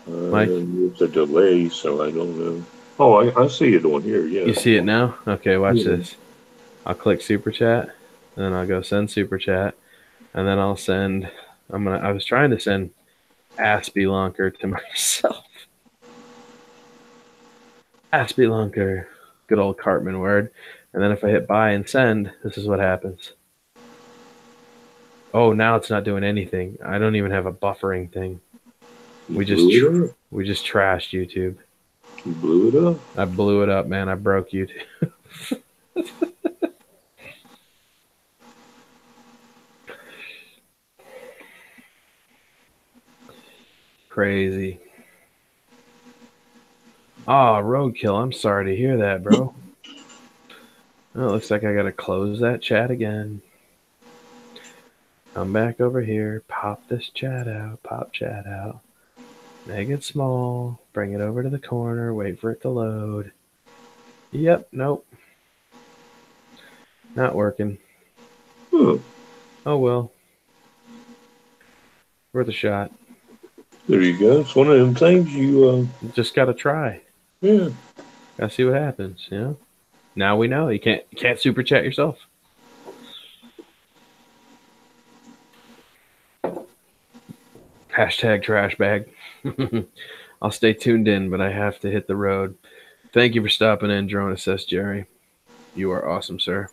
Mike? It's a delay, so I don't know. Oh, I see it on here, yeah. You see it now? Okay, watch this. I'll click super chat, and then I'll go send super chat, and then I'll send I was trying to send Aspelunker to myself. Aspelunker. Good old Cartman word. And then if I hit buy and send, this is what happens. Oh, now it's not doing anything. I don't even have a buffering thing. We just trashed YouTube. You blew it up. I blew it up, man. I broke YouTube. Crazy. Oh, roadkill. I'm sorry to hear that, bro. Oh, it looks like I gotta close that chat again. Come back over here. Pop this chat out. Pop chat out. Make it small. Bring it over to the corner. Wait for it to load. Yep. Nope. Not working. Oh well. Worth a shot. There you go. It's one of them things you just gotta try. Yeah. Gotta see what happens, you know? Now we know. You can't super chat yourself. Hashtag trash bag. I'll stay tuned in, but I have to hit the road. Thank you for stopping in, Drone Assess Jerry. You are awesome, sir.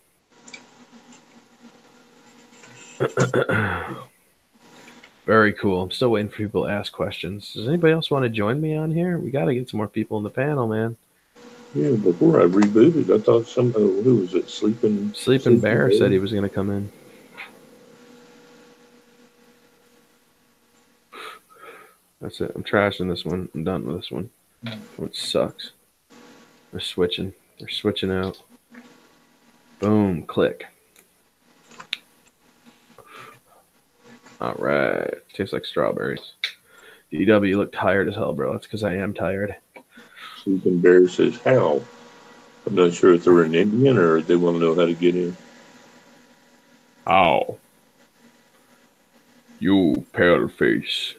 Very cool. I'm still waiting for people to ask questions. Does anybody else want to join me on here? We got to get some more people in the panel, man. Yeah, before I rebooted, I thought who was it? Sleeping Bear said he was going to come in. That's it. I'm trashing this one. I'm done with this one. It sucks. They're switching. They're switching out. Boom. Click. All right. Tastes like strawberries. DW, you look tired as hell, bro. That's because I am tired. Sleeping Bear says, how? I'm not sure if they're an Indian or they want to know how to get in. How? You pale face.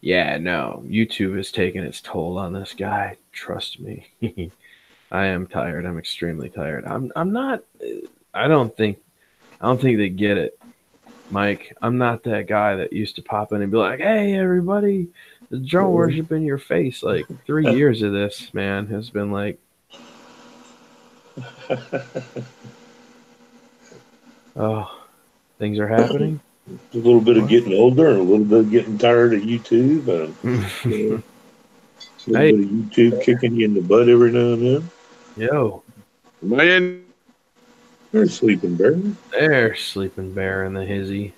Yeah, no. YouTube is taking its toll on this guy. Trust me. I am tired. I'm extremely tired. I'm not. I don't think they get it, Mike. I'm not that guy that used to pop in and be like, "Hey, everybody, the drone worship in your face." Like 3 years of this, man, has been like, oh, things are happening. A little bit of getting older and a little bit of getting tired of YouTube. A little bit of YouTube kicking you in the butt every now and then. Yo. Man. There's Sleeping Bear. There's Sleeping Bear in the hizzy.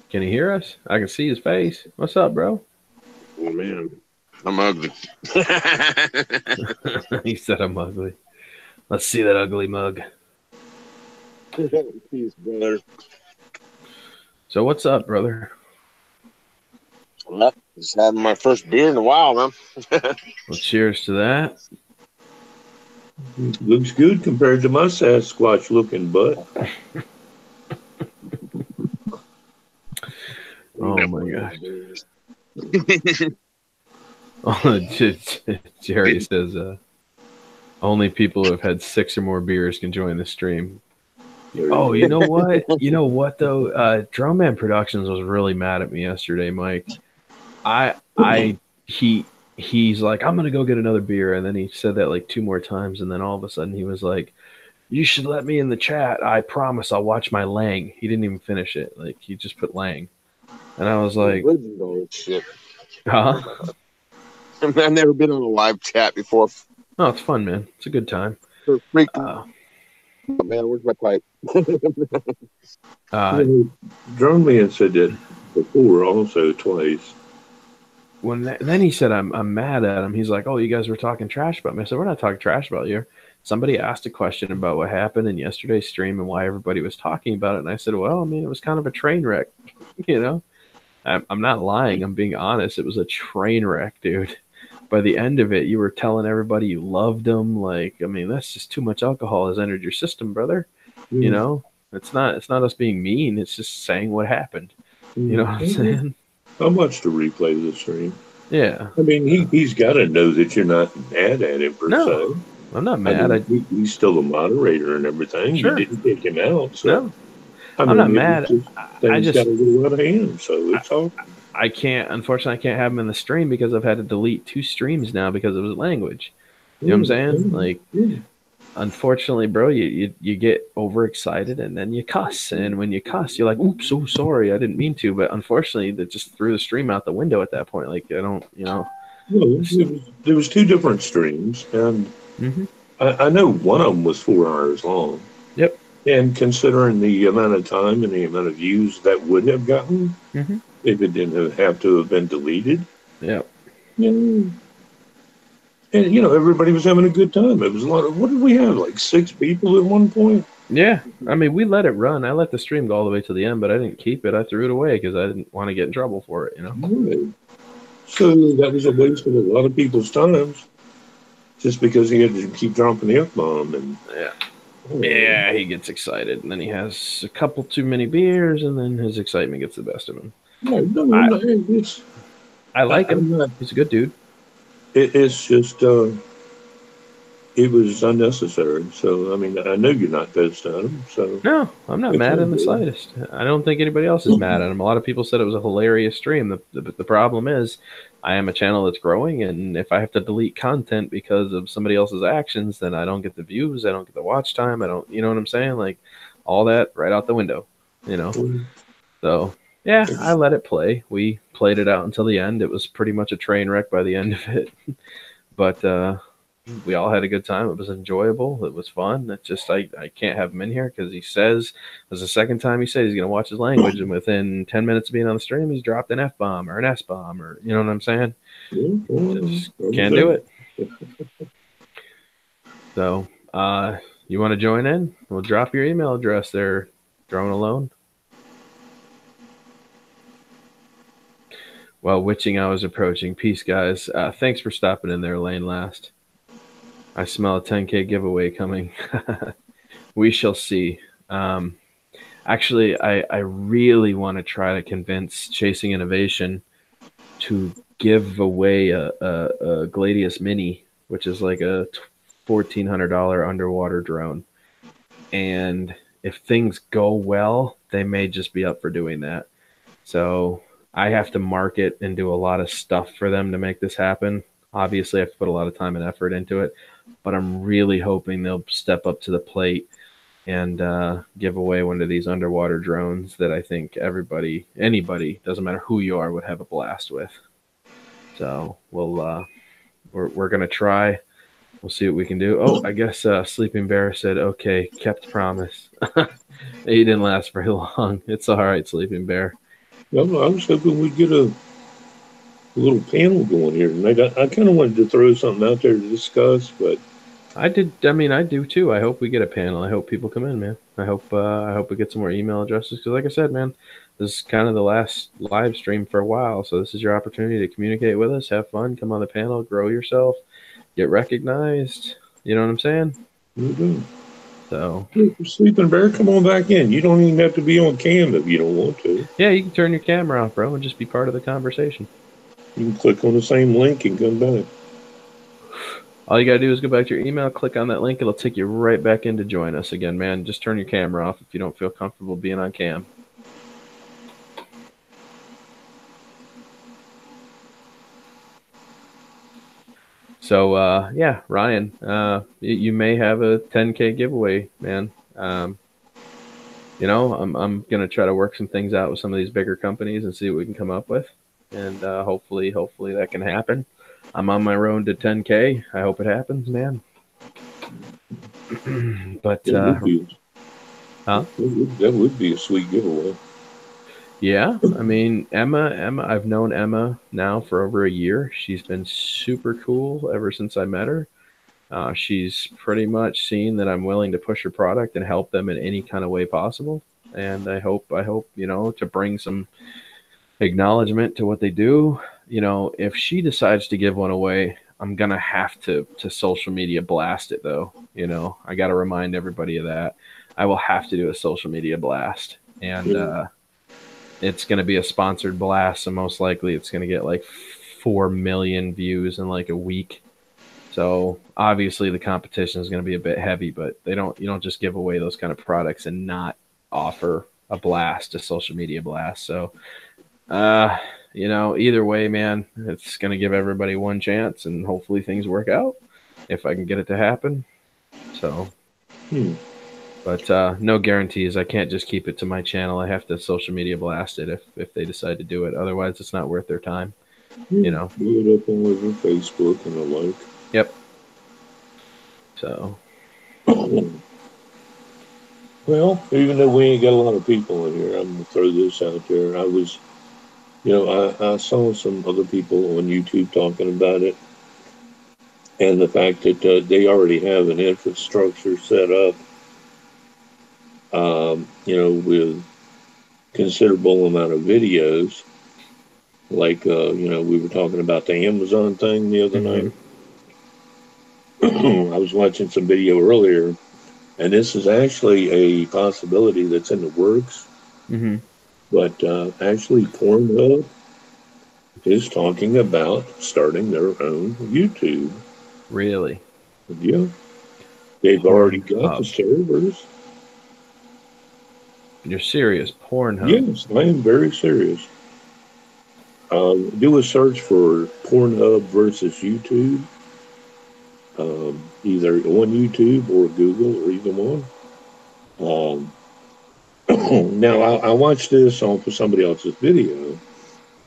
Can he hear us? I can see his face. What's up, bro? Oh, man. I'm ugly. He said I'm ugly. Let's see that ugly mug. Peace, brother. So what's up, brother? Well, just having my first beer in a while, man. Well, cheers to that. Looks good compared to my Sasquatch looking butt. Oh my gosh. Oh, Jerry says only people who have had 6 or more beers can join the stream. Oh, you know what? You know what though? Drone Man Productions was really mad at me yesterday, Mike. He's like, I'm gonna go get another beer, and then he said that like 2 more times, and then all of a sudden he was like, you should let me in the chat. I promise I'll watch my Lang. He didn't even finish it. Like he just put Lang. And I was like, shit. Huh? I've never been on a live chat before. Oh, it's fun, man. It's a good time. Oh, man, where's my pipe? Drone Man said that before also twice. Then he said, I'm mad at him. He's like, oh, you guys were talking trash about me. I said, we're not talking trash about you. Somebody asked a question about what happened in yesterday's stream and why everybody was talking about it. And I said, well, I mean, it was kind of a train wreck, you know? I'm not lying. I'm being honest. It was a train wreck, dude. By the end of it, you were telling everybody you loved them. Like, I mean, that's just too much alcohol has entered your system, brother. You know, it's not us being mean. It's just saying what happened. You know what I'm saying? I watched the replay of the stream. Yeah. I mean, he's got to know that you're not mad at him per se. I'm not I mad. mean, he's still a moderator and everything. You Sure. didn't kick him out, so No, I I'm not mean, it was mad. just I things got just a little out of hand. So I, it's all. I can't. Unfortunately, I can't have him in the stream because I've had to delete 2 streams now because of his language. You know what I'm saying? Like, Yeah. unfortunately, bro, you get overexcited and then you cuss. And when you cuss, you're like, "Oops, so sorry, I didn't mean to." But unfortunately, that just threw the stream out the window at that point. Like, I don't, Well, there was two different streams, and Mm-hmm. I know one of them was 4 hours long. Yep. And considering the amount of time and the amount of views that would have gotten Mm-hmm. if it didn't have to have been deleted, Yep. yeah. And everybody was having a good time. It was a lot of, what did we have, like 6 people at one point? Yeah. I mean, we let it run. I let the stream go all the way to the end, but I didn't keep it. I threw it away because I didn't want to get in trouble for it. Right. So that was a waste of a lot of people's times just because he had to keep dropping the F bomb. And Yeah. Yeah, he gets excited, and then he has a couple too many beers, and then his excitement gets the best of him. I like him. He's a good dude. It's just it was unnecessary. So I mean, I know you're not pissed at him. So No, I'm not mad in the slightest. I don't think anybody else is mad at him. A lot of people said it was a hilarious stream. The problem is, I am a channel that's growing, and if I have to delete content because of somebody else's actions, then I don't get the views, I don't get the watch time, I don't, you know what I'm saying? Like, all that right out the window, So, yeah, I let it play. We played it out until the end. It was pretty much a train wreck by the end of it. But we all had a good time. It was enjoyable. It was fun. It's just I can't have him in here because he says, this is the second time he said he's going to watch his language, and within 10 minutes of being on the stream, he's dropped an F-bomb or an S-bomb, or you know what I'm saying? Just can't do it. So, you want to join in? We'll drop your email address there, Drone Alone. Well, witching hours approaching. Peace, guys. Thanks for stopping in there, Lane Last. I smell a 10K giveaway coming. We shall see. Actually, I really want to try to convince Chasing Innovation to give away a Gladius Mini, which is like a $1,400 underwater drone. And if things go well, they may just be up for doing that. So I have to market and do a lot of stuff for them to make this happen. Obviously, I have to put a lot of time and effort into it, but I'm really hoping they'll step up to the plate and give away one of these underwater drones that I think anybody, doesn't matter who you are, would have a blast with. So we're gonna try. We'll see what we can do. Oh, I guess Sleeping Bear said, "Okay, kept promise." He didn't last very long. It's all right, Sleeping Bear. I was hoping we'd get a little panel going here tonight. I kind of wanted to throw something out there to discuss, but I do too. I hope we get a panel. I hope people come in, man. I hope we get some more email addresses because, like I said, man, this is kind of the last live stream for a while. So this is your opportunity to communicate with us, have fun, come on the panel, grow yourself, get recognized. You know what I'm saying? Mm-hmm. So, Sleeping Bear, come on back in. You don't even have to be on cam if you don't want to. Yeah, you can turn your camera off, bro, and just be part of the conversation. You can click on the same link and come back. All you gotta do is go back to your email, click on that link. It'll take you right back in to join us again, man. Just turn your camera off if you don't feel comfortable being on cam. So, yeah, Ryan, you may have a 10K giveaway, man. I'm gonna try to work some things out with some of these bigger companies and see what we can come up with, and hopefully that can happen. I'm on my road to 10K. I hope it happens, man. But that would be a sweet giveaway. Yeah, I mean, Emma, I've known Emma now for over a year. She's been super cool ever since I met her. She's pretty much seen that I'm willing to push her product and help them in any kind of way possible. And I hope, to bring some acknowledgement to what they do. If she decides to give one away, I'm going to have to social media blast it, though. I got to remind everybody of that. I will have to do a social media blast. And it's going to be a sponsored blast. So most likely it's going to get like 4 million views in like a week. So obviously the competition is going to be a bit heavy, but you don't just give away those kind of products and not offer a social media blast. So, either way, man, it's going to give everybody one chance and hopefully things work out if I can get it to happen. So, but no guarantees. I can't just keep it to my channel. I have to social media blast it if they decide to do it. Otherwise, it's not worth their time. Do it up on like Facebook and the like. Yep. So. Well, even though we ain't got a lot of people in here, I'm gonna throw this out there. I saw some other people on YouTube talking about it, and the fact that they already have an infrastructure set up, with considerable amount of videos. Like, we were talking about the Amazon thing the other night. I was watching some video earlier, and this is actually a possibility that's in the works. Mm-hmm. But actually, Pornhub is talking about starting their own YouTube. Really? Yeah. They've already got the servers. You're serious? Pornhub? Yes, I am very serious. Do a search for Pornhub versus YouTube. Either on YouTube or Google or either one. Now, I watched this off of somebody else's video,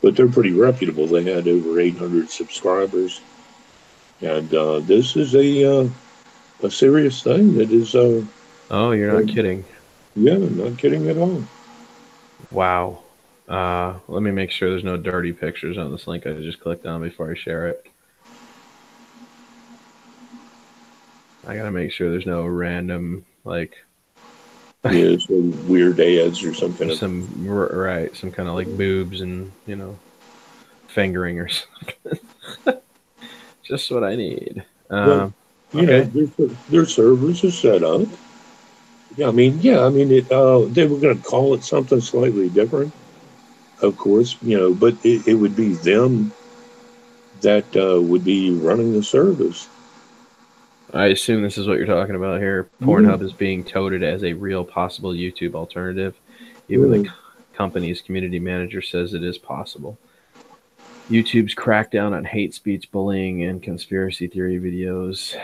but they're pretty reputable. They had over 800 subscribers. And this is a serious thing that is... oh, you're not kidding. Yeah, not kidding at all. Wow. Let me make sure there's no dirty pictures on this link I just clicked on before I share it. I gotta make sure there's no random, like... yeah, some weird ads or something. Some kind of like boobs and, fingering or something. Just what I need. Their servers are set up. They were going to call it something slightly different, of course, but it would be them that would be running the service. I assume this is what you're talking about here. Pornhub is being touted as a real possible YouTube alternative. Even the company's community manager says it is possible. YouTube's crackdown on hate speech, bullying, and conspiracy theory videos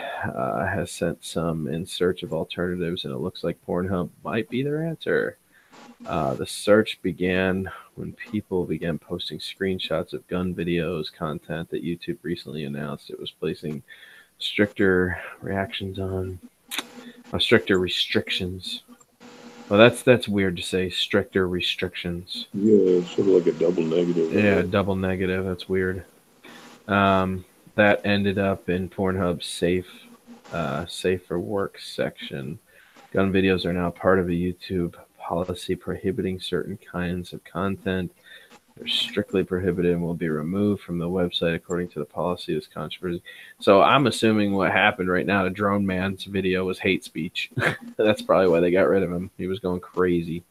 has sent some in search of alternatives, and it looks like Pornhub might be their answer. The search began when people began posting screenshots of gun videos content that YouTube recently announced it was placing stricter restrictions. Well, that's weird to say, stricter restrictions. Yeah, sort of like a double negative. Yeah, double negative. That's weird. That ended up in Pornhub's safe for work section. Gun videos are now part of a YouTube policy prohibiting certain kinds of content. They're strictly prohibited and will be removed from the website according to the policy. This controversy. So I'm assuming what happened right now to Drone Man's video was hate speech. That's probably why they got rid of him. He was going crazy.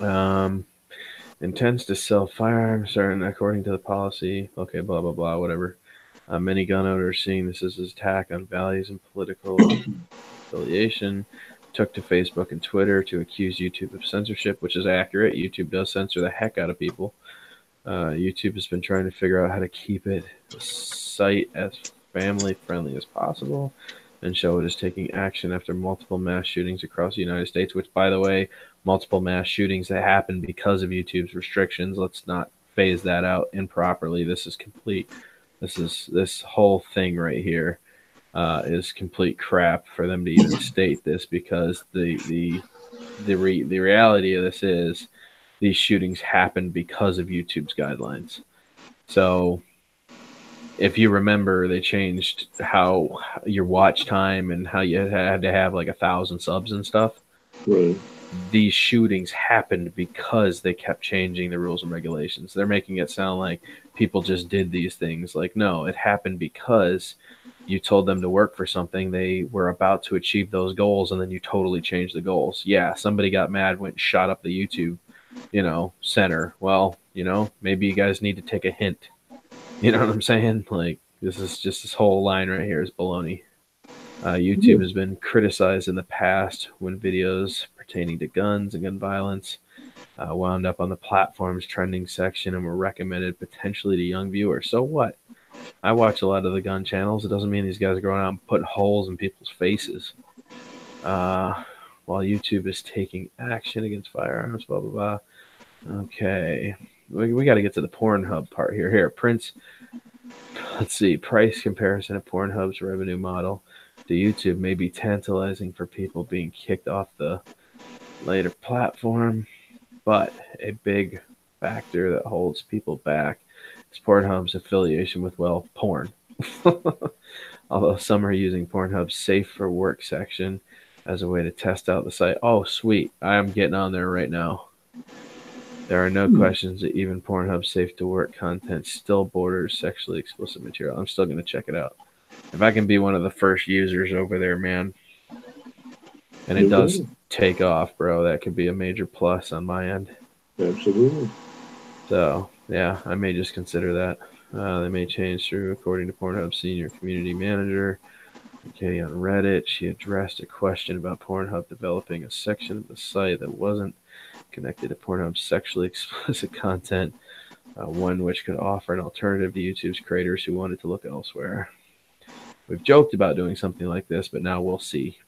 Intends to sell firearms starting according to the policy. Okay, blah, blah, blah, whatever. Many gun owners seeing this as an attack on values and political affiliation. Took to Facebook and Twitter to accuse YouTube of censorship, which is accurate. YouTube does censor the heck out of people. YouTube has been trying to figure out how to keep the site as family-friendly as possible and show it is taking action after multiple mass shootings across the United States, which, by the way, multiple mass shootings that happened because of YouTube's restrictions. Let's not phase that out improperly. This is complete. This whole thing right here is complete crap for them to even state this, because the reality of this is these shootings happened because of YouTube's guidelines. So if you remember, they changed how your watch time and how you had to have like 1,000 subs and stuff. Right. These shootings happened because they kept changing the rules and regulations. They're making it sound like people just did these things. Like, no, it happened because you told them to work for something. They were about to achieve those goals, and then you totally changed the goals. Yeah, somebody got mad, went and shot up the YouTube, center. Well, maybe you guys need to take a hint. You know what I'm saying? Like, This is just this whole line right here is baloney. YouTube has been criticized in the past when videos pertaining to guns and gun violence wound up on the platform's trending section and were recommended potentially to young viewers. So what? I watch a lot of the gun channels. It doesn't mean these guys are going out and putting holes in people's faces. While YouTube is taking action against firearms, blah, blah, blah. Okay. We got to get to the Pornhub part here. Here, Prince. Let's see. Price comparison of Pornhub's revenue model to YouTube may be tantalizing for people being kicked off the later platform, but a big factor that holds people back is Pornhub's affiliation with, well, porn. Although some are using Pornhub's Safe for Work section as a way to test out the site. Oh, sweet. I am getting on there right now. There are no questions that even Pornhub's Safe to Work content still borders sexually explicit material. I'm still going to check it out. If I can be one of the first users over there, man, and it does take off, bro, that could be a major plus on my end. Absolutely. So, yeah, I may just consider that. They may change through, according to Pornhub's senior community manager. Okay, on Reddit, she addressed a question about Pornhub developing a section of the site that wasn't connected to Pornhub's sexually explicit content, one which could offer an alternative to YouTube's creators who wanted to look elsewhere. We've joked about doing something like this, but now we'll see.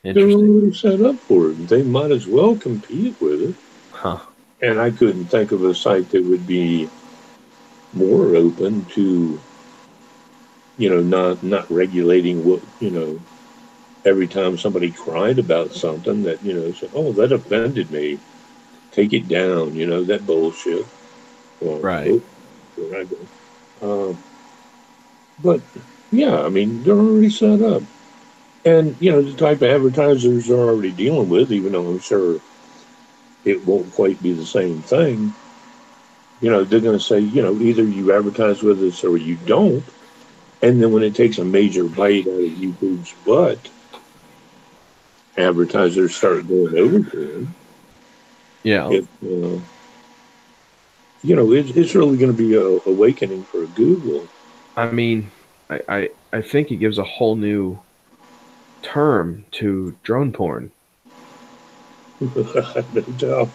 They're already set up for it. They might as well compete with it. Huh. And I couldn't think of a site that would be more open to, not regulating what, every time somebody cried about something that, said, oh, that offended me. Take it down, that bullshit. Well, right. There I go. But, yeah, I mean, they're already set up. And, the type of advertisers they're already dealing with, even though I'm sure it won't quite be the same thing, they're going to say, either you advertise with us or you don't. And then when it takes a major bite out of YouTube's butt, advertisers start going over to them. Yeah. It's really going to be an awakening for Google. I mean, I think it gives a whole new term to drone porn. No doubt.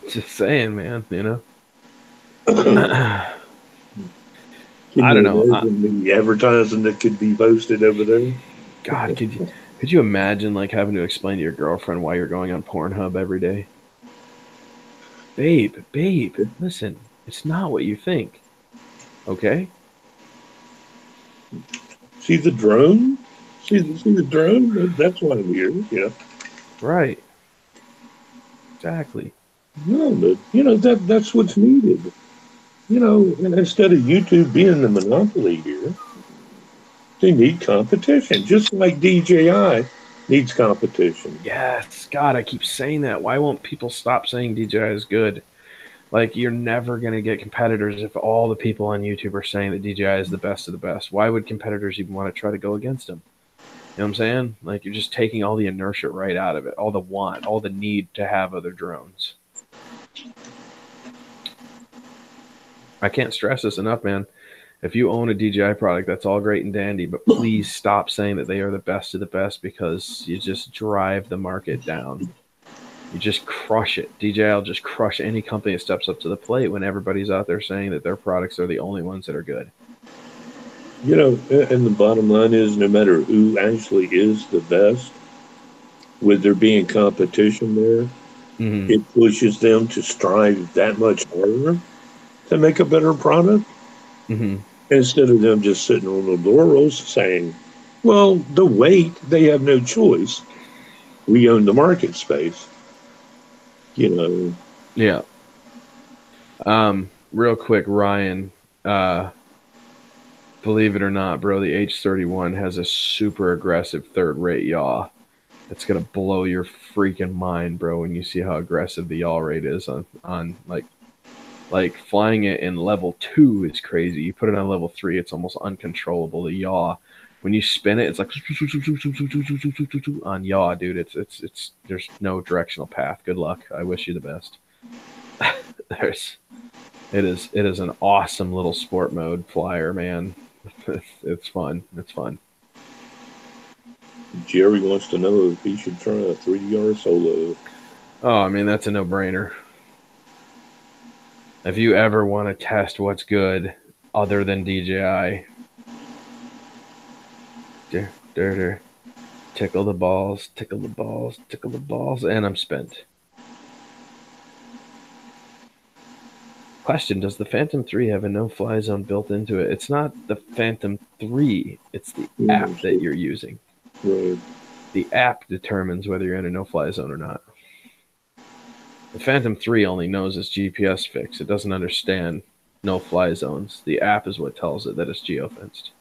Just saying, man, I don't know. The advertising that could be posted over there. God, could you imagine like having to explain to your girlfriend why you're going on Pornhub every day? Babe, listen, it's not what you think. Okay? See the drone? See the drone? That's why I'm here, Right. Exactly. No, but that's what's needed. And instead of YouTube being the monopoly here, they need competition, just like DJI needs competition. Yes, God, I keep saying that. Why won't people stop saying DJI is good? Like, you're never going to get competitors if all the people on YouTube are saying that DJI is the best of the best. Why would competitors even want to try to go against them? You know what I'm saying? Like, you're just taking all the inertia right out of it, all the need to have other drones. I can't stress this enough, man. If you own a DJI product, that's all great and dandy, but please stop saying that they are the best of the best, because you just drive the market down. You just crush it. DJI will just crush any company that steps up to the plate when everybody's out there saying that their products are the only ones that are good. And the bottom line is, no matter who actually is the best, with there being competition there, it pushes them to strive that much harder to make a better product, instead of them just sitting on the laurels saying, well, the weight, they have no choice. We own the market space. Yeah. Real quick, Ryan, believe it or not, bro, the H31 has a super aggressive third-rate yaw. It's going to blow your freaking mind, bro, when you see how aggressive the yaw rate is on like flying it in level 2 is crazy. You put it on level 3, it's almost uncontrollable. The yaw, when you spin it, it's like on yaw, dude. It's there's no directional path. Good luck. I wish you the best. It is an awesome little sport mode flyer, man. It's fun. It's fun. Jerry wants to know if he should try a 3DR solo. Oh, I mean, that's a no-brainer. If you ever want to test what's good other than DJI, tickle the balls, tickle the balls, tickle the balls, and I'm spent. Question: does the Phantom 3 have a no-fly zone built into it? It's not the Phantom 3. It's the app that you're using. Right. The app determines whether you're in a no-fly zone or not. The Phantom 3 only knows its GPS fix. It doesn't understand no-fly zones. The app is what tells it that it's geofenced.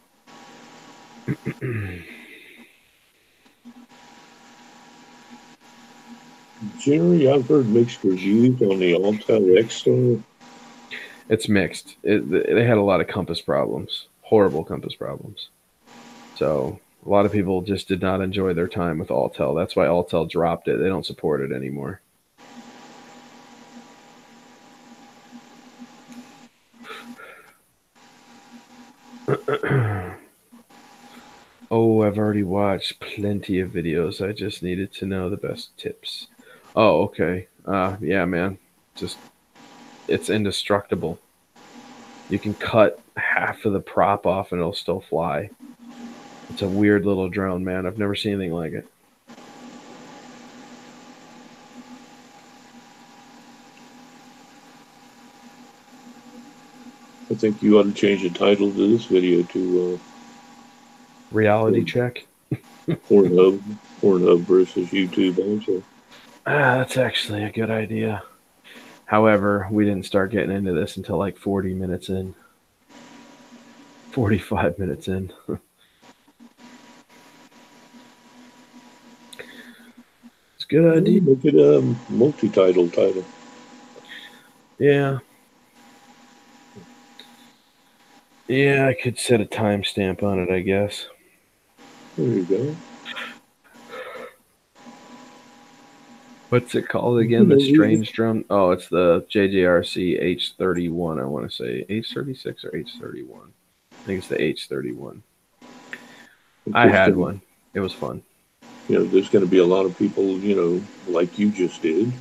Jerry, I've heard mixed reviews on the Autel X-Star. It's mixed. They had a lot of compass problems. Horrible compass problems. So a lot of people just did not enjoy their time with Autel. That's why Autel dropped it. They don't support it anymore. Oh, I've already watched plenty of videos. I just needed to know the best tips. Oh, okay. Yeah, man. Just, it's indestructible. You can cut half of the prop off and it'll still fly. It's a weird little drone, man. I've never seen anything like it. I think you ought to change the title to this video to Reality check. Pornhub versus YouTube also. That's actually a good idea. However, we didn't start getting into this until like 40 minutes in. 45 minutes in. It's a good idea. Make it a multi-title title. Yeah. Yeah, I could set a timestamp on it, I guess. There you go. What's it called again? The strange drum? Oh, it's the JJRC H31, I want to say. H36 or H31? I think it's the H31. I had one. It was fun. You know, there's going to be a lot of people, you know, like you just did,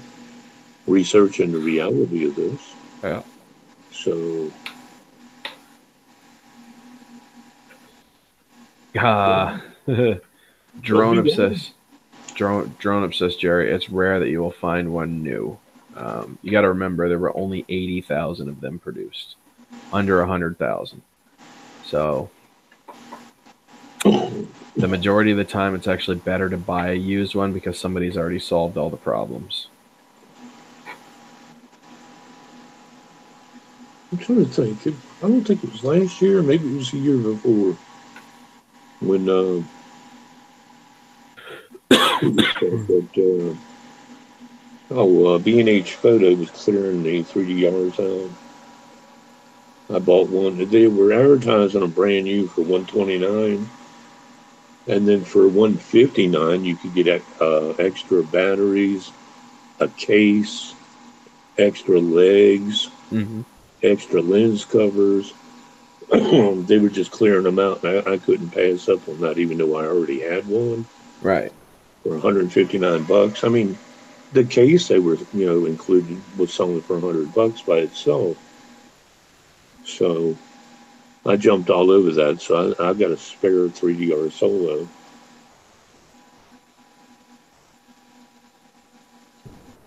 researching the reality of this. Yeah. So... Drone obsessed Jerry. It's rare that you will find one new. You got to remember there were only 80,000 of them produced, under 100,000. So the majority of the time, it's actually better to buy a used one because somebody's already solved all the problems. I'm trying to think. I don't think it was last year. Maybe it was the year before. When B&H Photo was clearing the 3DRs out. I bought one. They were advertising them brand new for $129, and then for $159 you could get extra batteries, a case, extra legs, extra lens covers. They were just clearing them out, and I couldn't pass up on that, even though I already had one. Right. For $159. I mean, the case they were, you know, included was selling for $100 by itself. So I jumped all over that. So I got a spare 3DR Solo.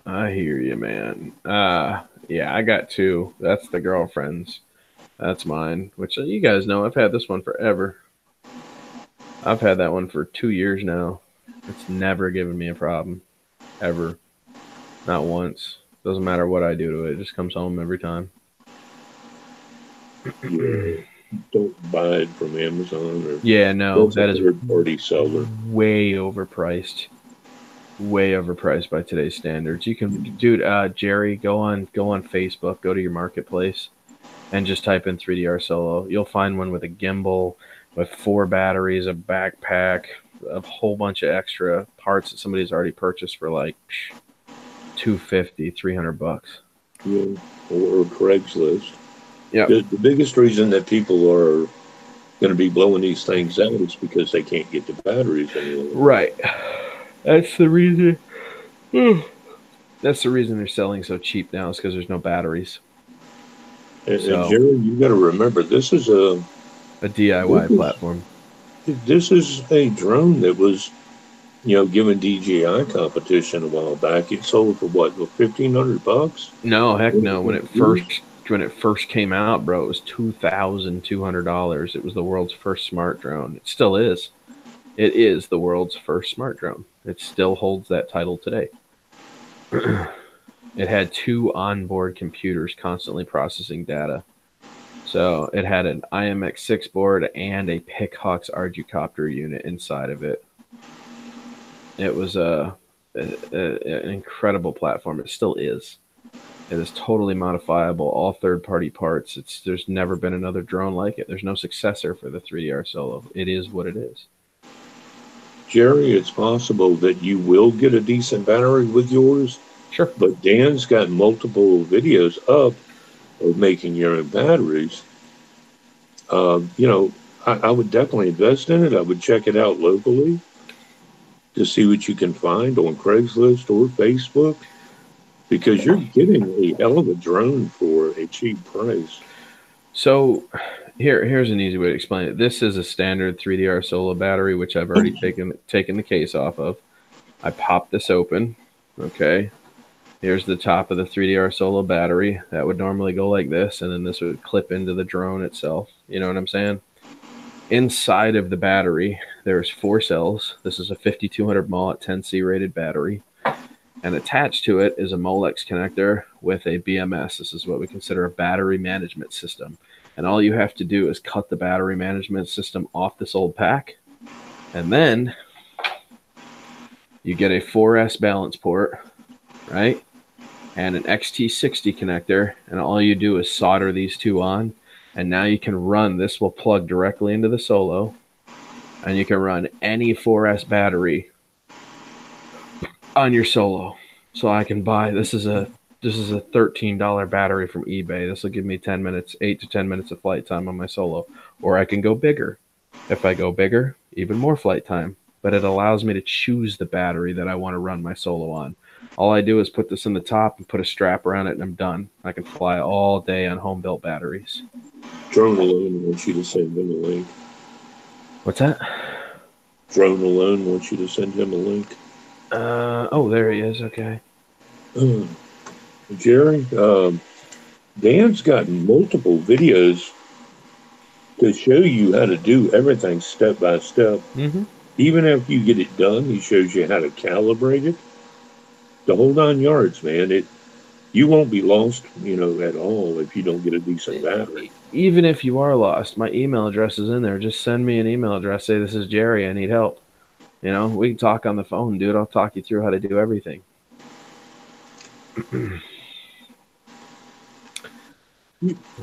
I hear you, man. Yeah, I got two. That's the girlfriend's. That's mine, which you guys know I've had this one forever. I've had that one for 2 years now. It's never given me a problem. Ever. Not once. Doesn't matter what I do to it. It just comes home every time. Yeah, don't buy it from Amazon. Or yeah, no. That is third-party seller. Way overpriced. Way overpriced by today's standards. You can, dude, Jerry, go on Facebook, go to your marketplace, and just type in 3DR Solo. You'll find one with a gimbal, with 4 batteries, a backpack, a whole bunch of extra parts that somebody's already purchased for like $250, $300. Yeah, or Craigslist. Yep. The biggest reason that people are going to be blowing these things out is because they can't get the batteries any longer. Right. That's the reason. That's the reason they're selling so cheap now, is because there's no batteries. And So Jerry, you got to remember this is a a DIY platform. this is a drone that was given DJI competition a while back. It sold for what, $1,500? No, heck no. When it first came out, bro, it was $2,200. It was the world's first smart drone. It still is. It is the world's first smart drone. It still holds that title today. It had 2 onboard computers constantly processing data. So it had an IMX6 board and a Pickhawks Arducopter unit inside of it. It was an incredible platform. It still is. It is totally modifiable, all third-party parts. There's never been another drone like it. There's no successor for the 3DR Solo. It is what it is. Jerry, it's possible that you will get a decent battery with yours. Sure. But Dan's got multiple videos up of making your own batteries. I would definitely invest in it. I would check it out locally to see what you can find on Craigslist or Facebook, because you're getting a hell of a drone for a cheap price. So here's an easy way to explain it. This is a standard 3DR Solo battery, which I've already taken the case off of. I pop this open. Okay. Here's the top of the 3DR Solo battery. That would normally go like this, and then this would clip into the drone itself. You know what I'm saying? Inside of the battery, there's 4 cells. This is a 5200 mAh at 10C rated battery. And attached to it is a Molex connector with a BMS. This is what we consider a battery management system. And all you have to do is cut the battery management system off this old pack. And then you get a 4S balance port, right? And an XT60 connector. And all you do is solder these 2 on. And now you can run, this will plug directly into the Solo. And you can run any 4S battery on your Solo. So I can buy, this is a $13 battery from eBay. This will give me 10 minutes, 8 to 10 minutes of flight time on my Solo. Or I can go bigger. If I go bigger, even more flight time. But it allows me to choose the battery that I want to run my Solo on. All I do is put this in the top and put a strap around it, and I'm done. I can fly all day on home-built batteries. Drone Alone wants you to send him a link. What's that? Drone Alone wants you to send him a link. Oh, there he is. Okay. Jerry, Dan's got multiple videos to show you how to do everything step by step. Mm-hmm. Even after you get it done, he shows you how to calibrate it. The whole 9 yards, man. You won't be lost, at all if you don't get a decent battery. Even if you are lost, my email address is in there. Just send me an email address. Say, this is Jerry. I need help. We can talk on the phone, dude. I'll talk you through how to do everything.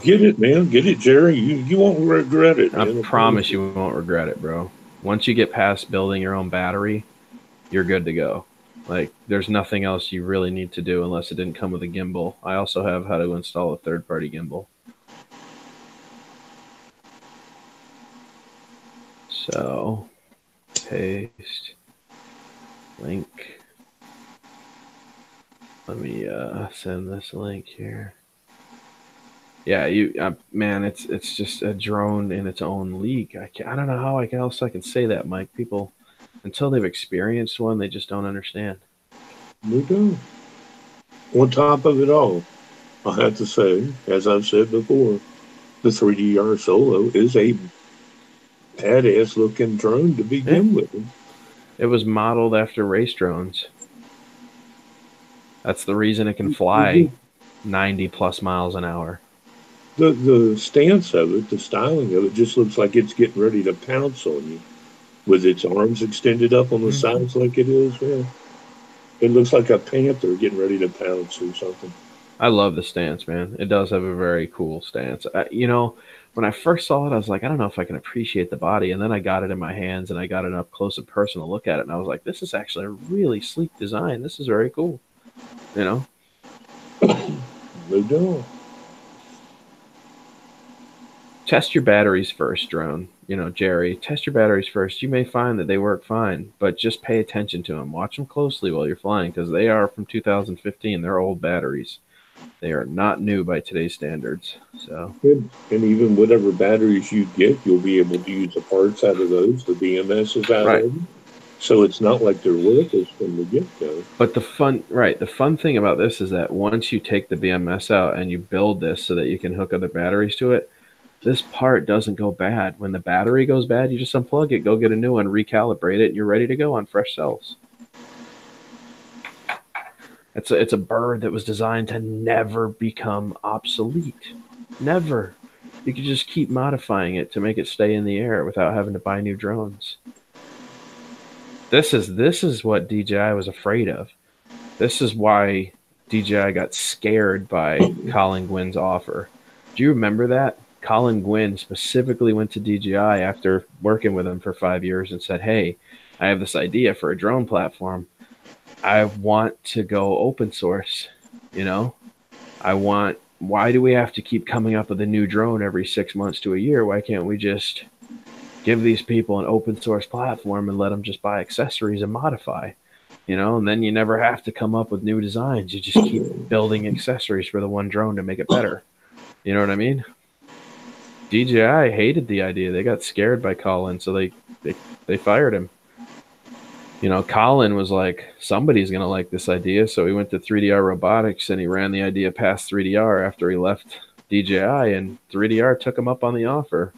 Get it, man. Get it, Jerry. You won't regret it. I promise you won't regret it, bro. Once you get past building your own battery, you're good to go. Like, there's nothing else you really need to do unless it didn't come with a gimbal. I also have how to install a third-party gimbal. So, paste, link. Let me send this link here. Yeah, man, it's just a drone in its own league. I don't know how else I can say that, Mike. People, until they've experienced one, they just don't understand. We do. On top of it all, I have to say, as I've said before, the 3DR Solo is a badass looking drone to begin with. It was modeled after race drones. That's the reason it can fly 90 plus miles an hour. The stance of it, the styling of it, just looks like it's getting ready to pounce on you, with its arms extended up on the sides like it is. Yeah. It looks like a panther getting ready to pounce or something. I love the stance, man. It does have a very cool stance. When I first saw it, I was like, I don't know if I can appreciate the body. And then I got it in my hands and I got an up close and personal look at it. And I was like, this is actually a really sleek design. This is very cool. No doubt. Test your batteries first, drone. You know, Jerry, test your batteries first. You may find that they work fine, but just pay attention to them. Watch them closely while you're flying because they are from 2015. They're old batteries. They are not new by today's standards. So, And even whatever batteries you get, you'll be able to use the parts out of those, the BMSs out right. of them. So it's not like they're worthless from the get-go. But the fun thing about this is that once you take the BMS out and you build this so that you can hook other batteries to it, this part doesn't go bad. When the battery goes bad, you just unplug it, go get a new one, recalibrate it, and you're ready to go on fresh cells. It's a bird that was designed to never become obsolete. Never. You could just keep modifying it to make it stay in the air without having to buy new drones. This is what DJI was afraid of. This is why DJI got scared by Colin Gwynn's offer. Do you remember that? Colin Gwynn specifically went to DJI after working with him for 5 years and said, hey, I have this idea for a drone platform. I want to go open source. You know, why do we have to keep coming up with a new drone every 6 months to a year? Why can't we just give these people an open source platform and let them just buy accessories and modify? You know, and then you never have to come up with new designs. You just keep building accessories for the one drone to make it better. You know what I mean? DJI hated the idea. They got scared by Colin, so they fired him. You know, Colin was like, somebody's going to like this idea, so he went to 3DR Robotics and he ran the idea past 3DR after he left DJI, and 3DR took him up on the offer.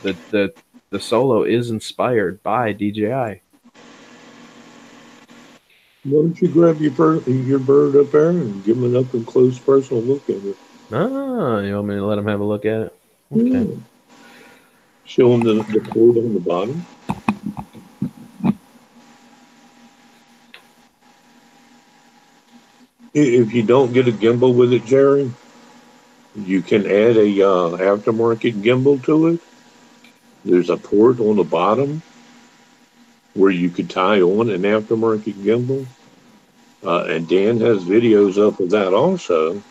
The Solo is inspired by DJI. Why don't you grab your bird up there and give him an up and close personal look at it? Ah, you want me to let him have a look at it? Okay. Yeah. Show him the cord on the bottom. If you don't get a gimbal with it, Jerry, you can add a aftermarket gimbal to it. There's a port on the bottom where you could tie on an aftermarket gimbal. And Dan has videos up of that also,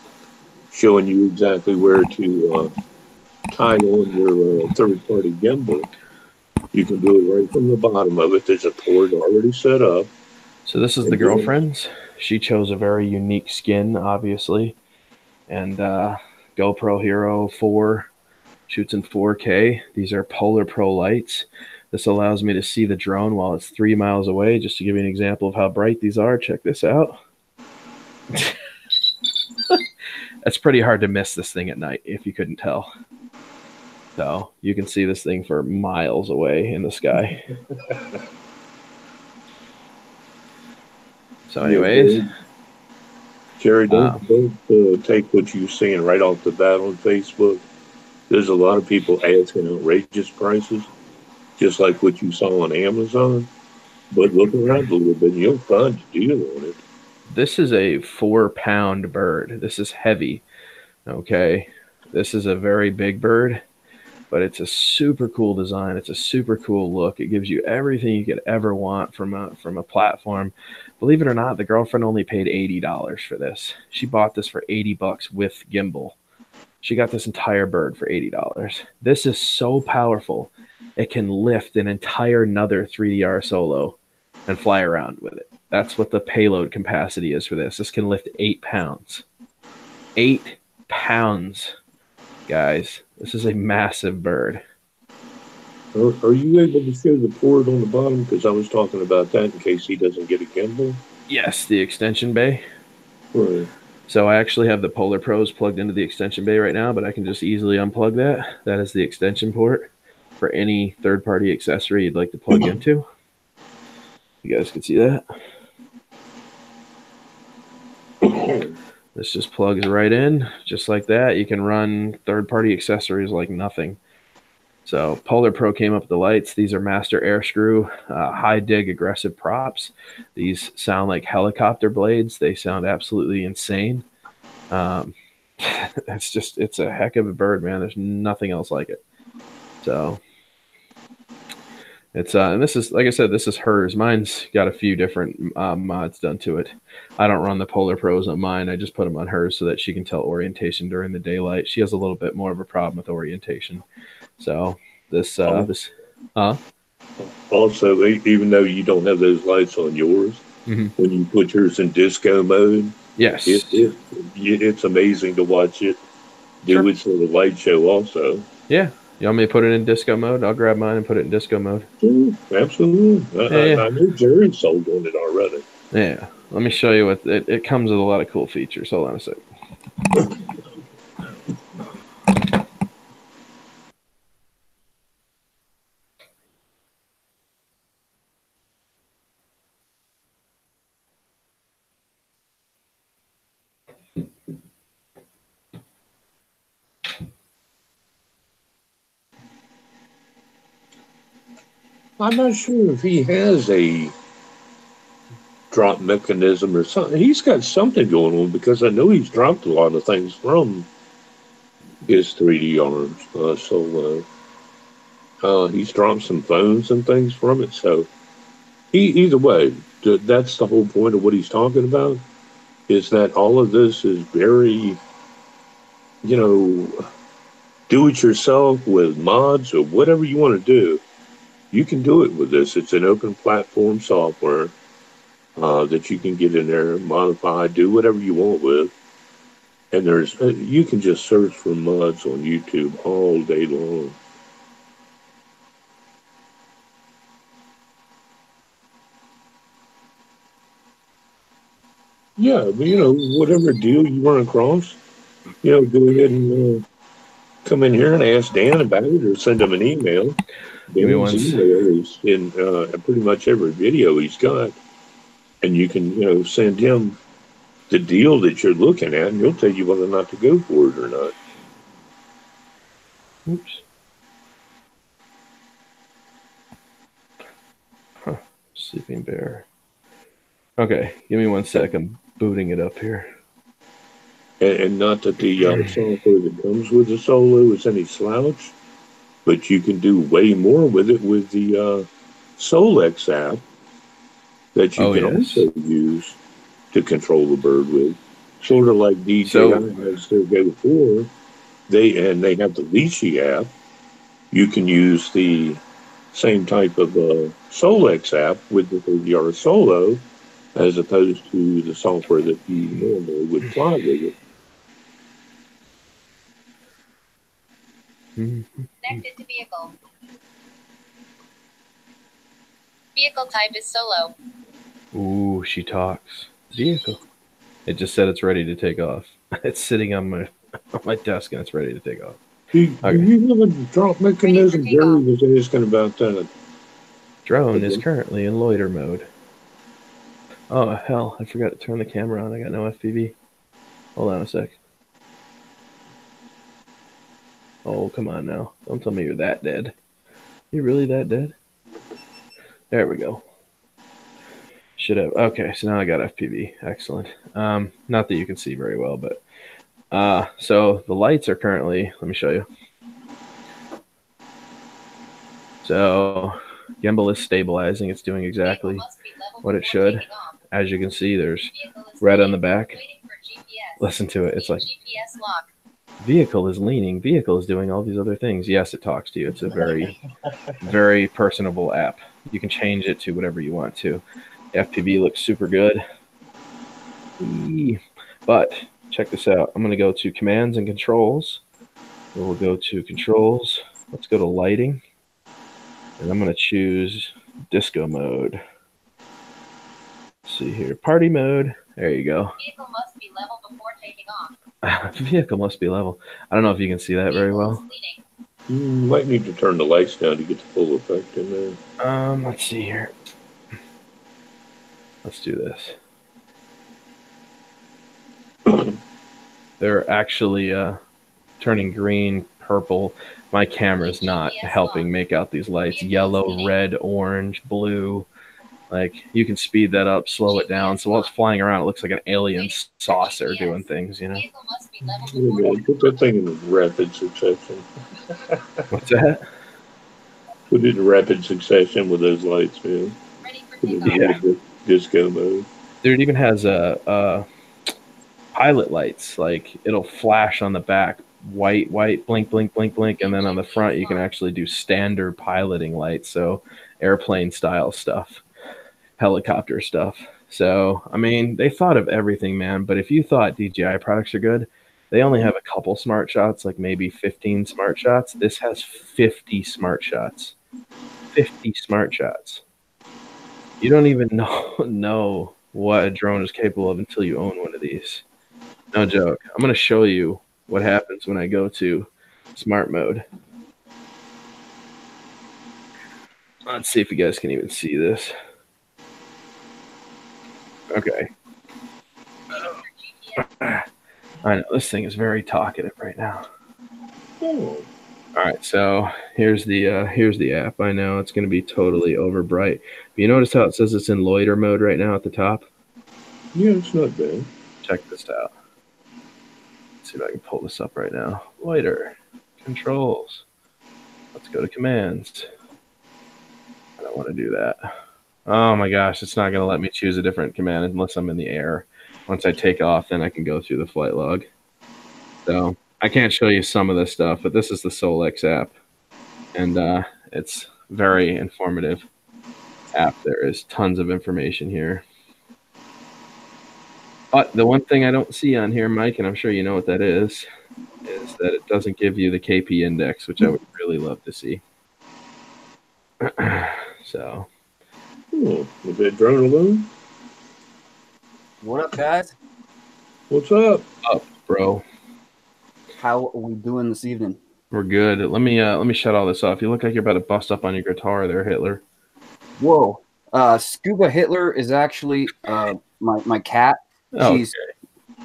showing you exactly where to tie on your third-party gimbal. You can do it right from the bottom of it. There's a port already set up. So this is the girlfriend's. She chose a very unique skin, obviously. And GoPro Hero 4 shoots in 4K. These are Polar Pro lights. This allows me to see the drone while it's 3 miles away. Just to give you an example of how bright these are, check this out. It's pretty hard to miss this thing at night, if you couldn't tell. So you can see this thing for miles away in the sky. So anyways. Jerry, don't take what you're seeing right off the bat on Facebook. There's a lot of people asking outrageous prices, just like what you saw on Amazon. But look around a little bit, and you'll find a deal on it. This is a 4-pound bird. This is heavy. Okay. This is a very big bird, but it's a super cool design. It's a super cool look. It gives you everything you could ever want from a platform. Believe it or not, the girlfriend only paid $80 for this. She bought this for $80 with gimbal. She got this entire bird for $80. This is so powerful. It can lift an entire another 3DR Solo and fly around with it. That's what the payload capacity is for this. This can lift 8 pounds. 8 pounds, guys. This is a massive bird. Are you able to show the port on the bottom? Because I was talking about that in case he doesn't get a gimbal. Yes, the extension bay. Right. So I actually have the Polar Pros plugged into the extension bay right now, but I can just easily unplug that. That is the extension port for any third-party accessory you'd like to plug into. You guys can see that. This just plugs right in, just like that. You can run third-party accessories like nothing. So Polar Pro came up with the lights. These are master air screw, high dig aggressive props. These sound like helicopter blades. They sound absolutely insane. It's a heck of a bird, man. There's nothing else like it. So It's and this is, like I said, this is hers. Mine's got a few different mods done to it. I don't run the Polar Pros on mine. I just put them on hers so that she can tell orientation during the daylight. She has a little bit more of a problem with orientation. So this Also, even though you don't have those lights on yours, when you put yours in disco mode, yes, it's amazing to watch it do its little light show also. Yeah. You want me to put it in disco mode? I'll grab mine and put it in disco mode. Sure, absolutely. I know Jerry sold on it already. Yeah. Let me show you what it comes with a lot of cool features. Hold on a sec. I'm not sure if he has a drop mechanism or something. He's got something going on because I know he's dropped a lot of things from his 3D arms. He's dropped some phones and things from it. So either way, that's the whole point of what he's talking about, is that all of this is very, do it yourself with mods or whatever you want to do. You can do it with this. It's an open platform software that you can get in there, modify, do whatever you want with. And you can just search for mods on YouTube all day long. Yeah, but, whatever deal you run across, go ahead and come in here and ask Dan about it or send him an email. Dan's email is in pretty much every video he's got. And you can, send him the deal that you're looking at, and he'll tell you whether or not to go for it or not. Oops. Huh. Sleeping Bear. Okay, give me 1 sec. I'm booting it up here. And not that the software that comes with the Solo is any slouch, but you can do way more with it with the Solex app that you can also use to control the bird with. Sort of like DJI has their Go 4. They have the Leashy app. You can use the same type of Solex app with the 30R Solo as opposed to the software that you normally would fly with it. Connected to vehicle. Vehicle type is Solo. Ooh, she talks. Vehicle. It just said it's ready to take off. It's sitting on my desk and it's ready to take off. Do you have a drop mechanism? Jerry was asking about that. Drone is currently in loiter mode. Oh, hell. I forgot to turn the camera on. I got no FPV. Hold on a sec. Oh, come on now. Don't tell me you're that dead. You really that dead? There we go. Should have. Okay, so now I got FPV. Excellent. Not that you can see very well, but so the lights are currently, let me show you. So gimbal is stabilizing. It's doing exactly what it should. As you can see, there's red on the back. Listen to it. It's like vehicle is leaning. Vehicle is doing all these other things. Yes, it talks to you. It's a very, very personable app. You can change it to whatever you want to. FPV looks super good. But check this out. I'm going to go to commands and controls. We'll go to controls. Let's go to lighting. And I'm going to choose disco mode. Let's see here. Party mode. There you go. Vehicle must be level before taking off. Vehicle must be level. I don't know if you can see that very well. You might need to turn the lights down to get the full effect in there. Let's see here. Let's do this. They're actually turning green, purple. My camera's not helping make out these lights. Yellow, red, orange, blue. Like, you can speed that up, slow it down. So while it's flying around, it looks like an alien saucer doing things, you know? Put that thing in the rapid succession. What's that? Put it in rapid succession with those lights, man. Ready for Put it takeoff. in disco mode. Dude, it even has a pilot lights. Like it'll flash on the back, white, blink, blink, blink, blink, and then on the front you can actually do standard piloting lights. So airplane style stuff, helicopter stuff. So I mean, they thought of everything, man. But if you thought DJI products are good, they only have a couple smart shots, like maybe 15 smart shots. This has 50 smart shots. 50 smart shots. You don't even know what a drone is capable of until you own one of these. No joke. I'm going to show you what happens when I go to smart mode. Let's see if you guys can even see this. Okay. I know this thing is very talkative right now. Oh. All right, so here's the app. I know it's going to be totally over bright. But you notice how it says it's in loiter mode right now at the top? Yeah, it's not bad. Check this out. Let's see if I can pull this up right now. Loiter, controls. Let's go to commands. I don't want to do that. Oh my gosh, it's not going to let me choose a different command unless I'm in the air. Once I take off, then I can go through the flight log. So I can't show you some of this stuff, but this is the Solex app. And it's very informative app. There is tons of information here. But the one thing I don't see on here, Mike, and I'm sure you know what that is that it doesn't give you the KP index, which I would really love to see. So. Oh, was that drone alone? What up, guys? What's up? Up, bro. How are we doing this evening? We're good. Let me shut all this off. You look like you're about to bust up on your guitar there, Hitler. Whoa. Scuba Hitler is actually my cat. Oh, She's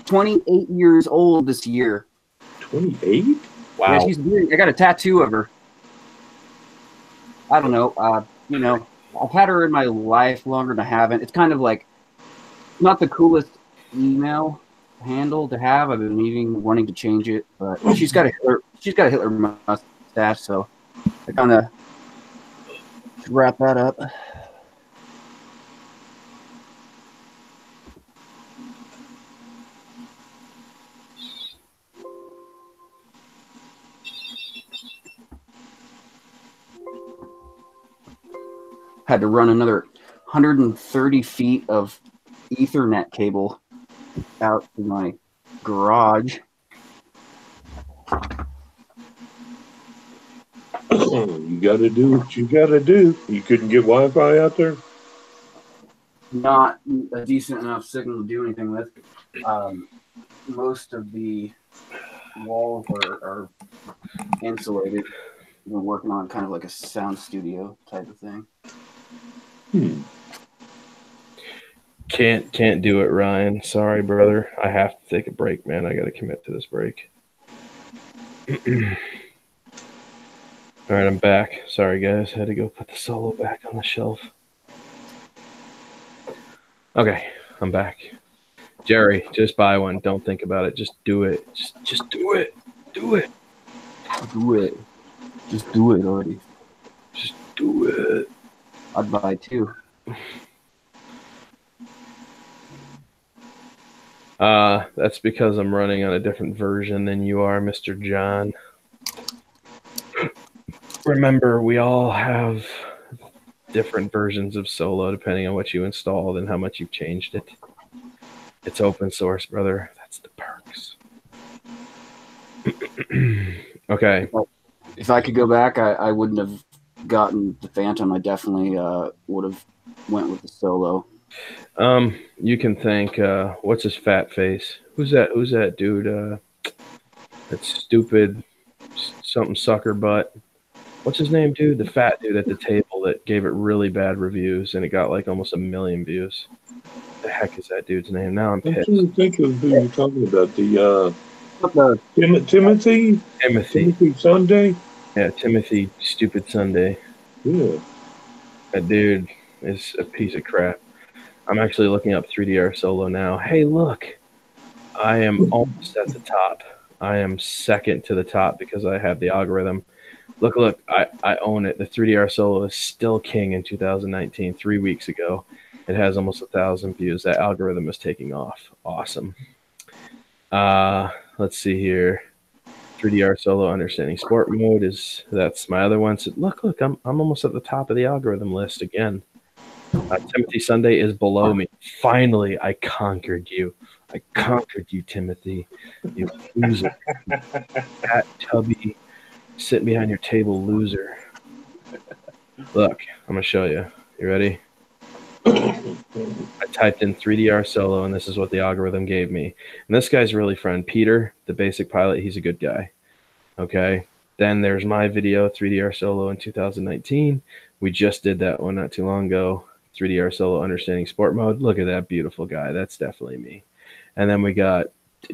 28 years old this year. 28? Wow. Yeah, she's weird. I got a tattoo of her. I don't know. You know, I've had her in my life longer than I haven't. It's kind of like not the coolest email handle to have. I've been wanting to change it, but she's got a Hitler mustache, so I kind of wrap that up. Had to run another 130 feet of Ethernet cable out to my garage. You got to do what you got to do. You couldn't get Wi-Fi out there? Not a decent enough signal to do anything with. Most of the walls are insulated. We're working on kind of like a sound studio type of thing. Can't do it, Ryan. Sorry, brother. I have to take a break, man. I got to commit to this break. All right, I'm back. Sorry, guys. Had to go put the Solo back on the shelf. Okay, I'm back. Jerry, just buy one. Don't think about it. Just do it. Just do it. Do it. Do it. Just do it already. Just do it. I'd buy two. That's because I'm running on a different version than you are, Mr. John. Remember, we all have different versions of Solo depending on what you installed and how much you've changed it. It's open source, brother. That's the perks. Okay. If I could go back, I wouldn't have gotten the Phantom. I definitely would have went with the Solo. You can thank what's his fat face? Who's that dude? That stupid something sucker butt. What's his name, dude? The fat dude at the table that gave it really bad reviews and it got like almost 1 million views. The heck is that dude's name? Now I'm I'm pissed. trying to think of who you're talking about. The Timothy Sunday? Yeah, Timothy Stupid Sunday. Yeah. That dude is a piece of crap. I'm actually looking up 3DR Solo now. Hey, look. I am almost at the top. I am second to the top because I have the algorithm. Look, I own it. The 3DR Solo is still king in 2019, 3 weeks ago. It has almost 1,000 views. That algorithm is taking off. Awesome. Let's see here. 3DR Solo Understanding Sport Mode that's my other one. So look, I'm almost at the top of the algorithm list again. Timothy Sunday is below me. Finally, I conquered you. I conquered you, Timothy. You loser. Fat, tubby, sitting behind your table loser. Look, I'm going to show you. You ready? I typed in 3DR Solo, and this is what the algorithm gave me. And this guy's really friend, Peter, the basic pilot. He's a good guy. Okay. Then there's my video, 3DR Solo in 2019. We just did that one not too long ago. 3DR Solo Understanding Sport Mode. Look at that beautiful guy. That's definitely me. And then we got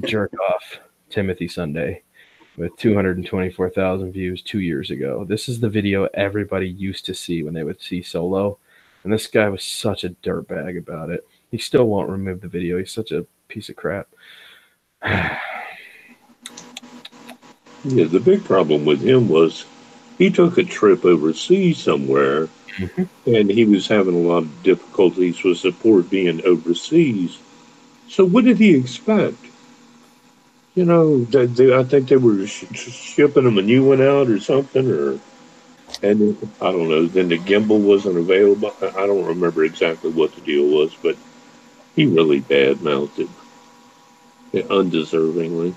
Jerk Off Timothy Sunday with 224,000 views 2 years ago. This is the video everybody used to see when they would see Solo. And this guy was such a dirtbag about it. He still won't remove the video. He's such a piece of crap. Yeah, the big problem with him was he took a trip overseas somewhere, and he was having a lot of difficulties with support being overseas. So what did he expect? You know, I think they were shipping him a new one out or something, and I don't know. Then the gimbal wasn't available. I don't remember exactly what the deal was, but he really bad-mouthed it undeservingly.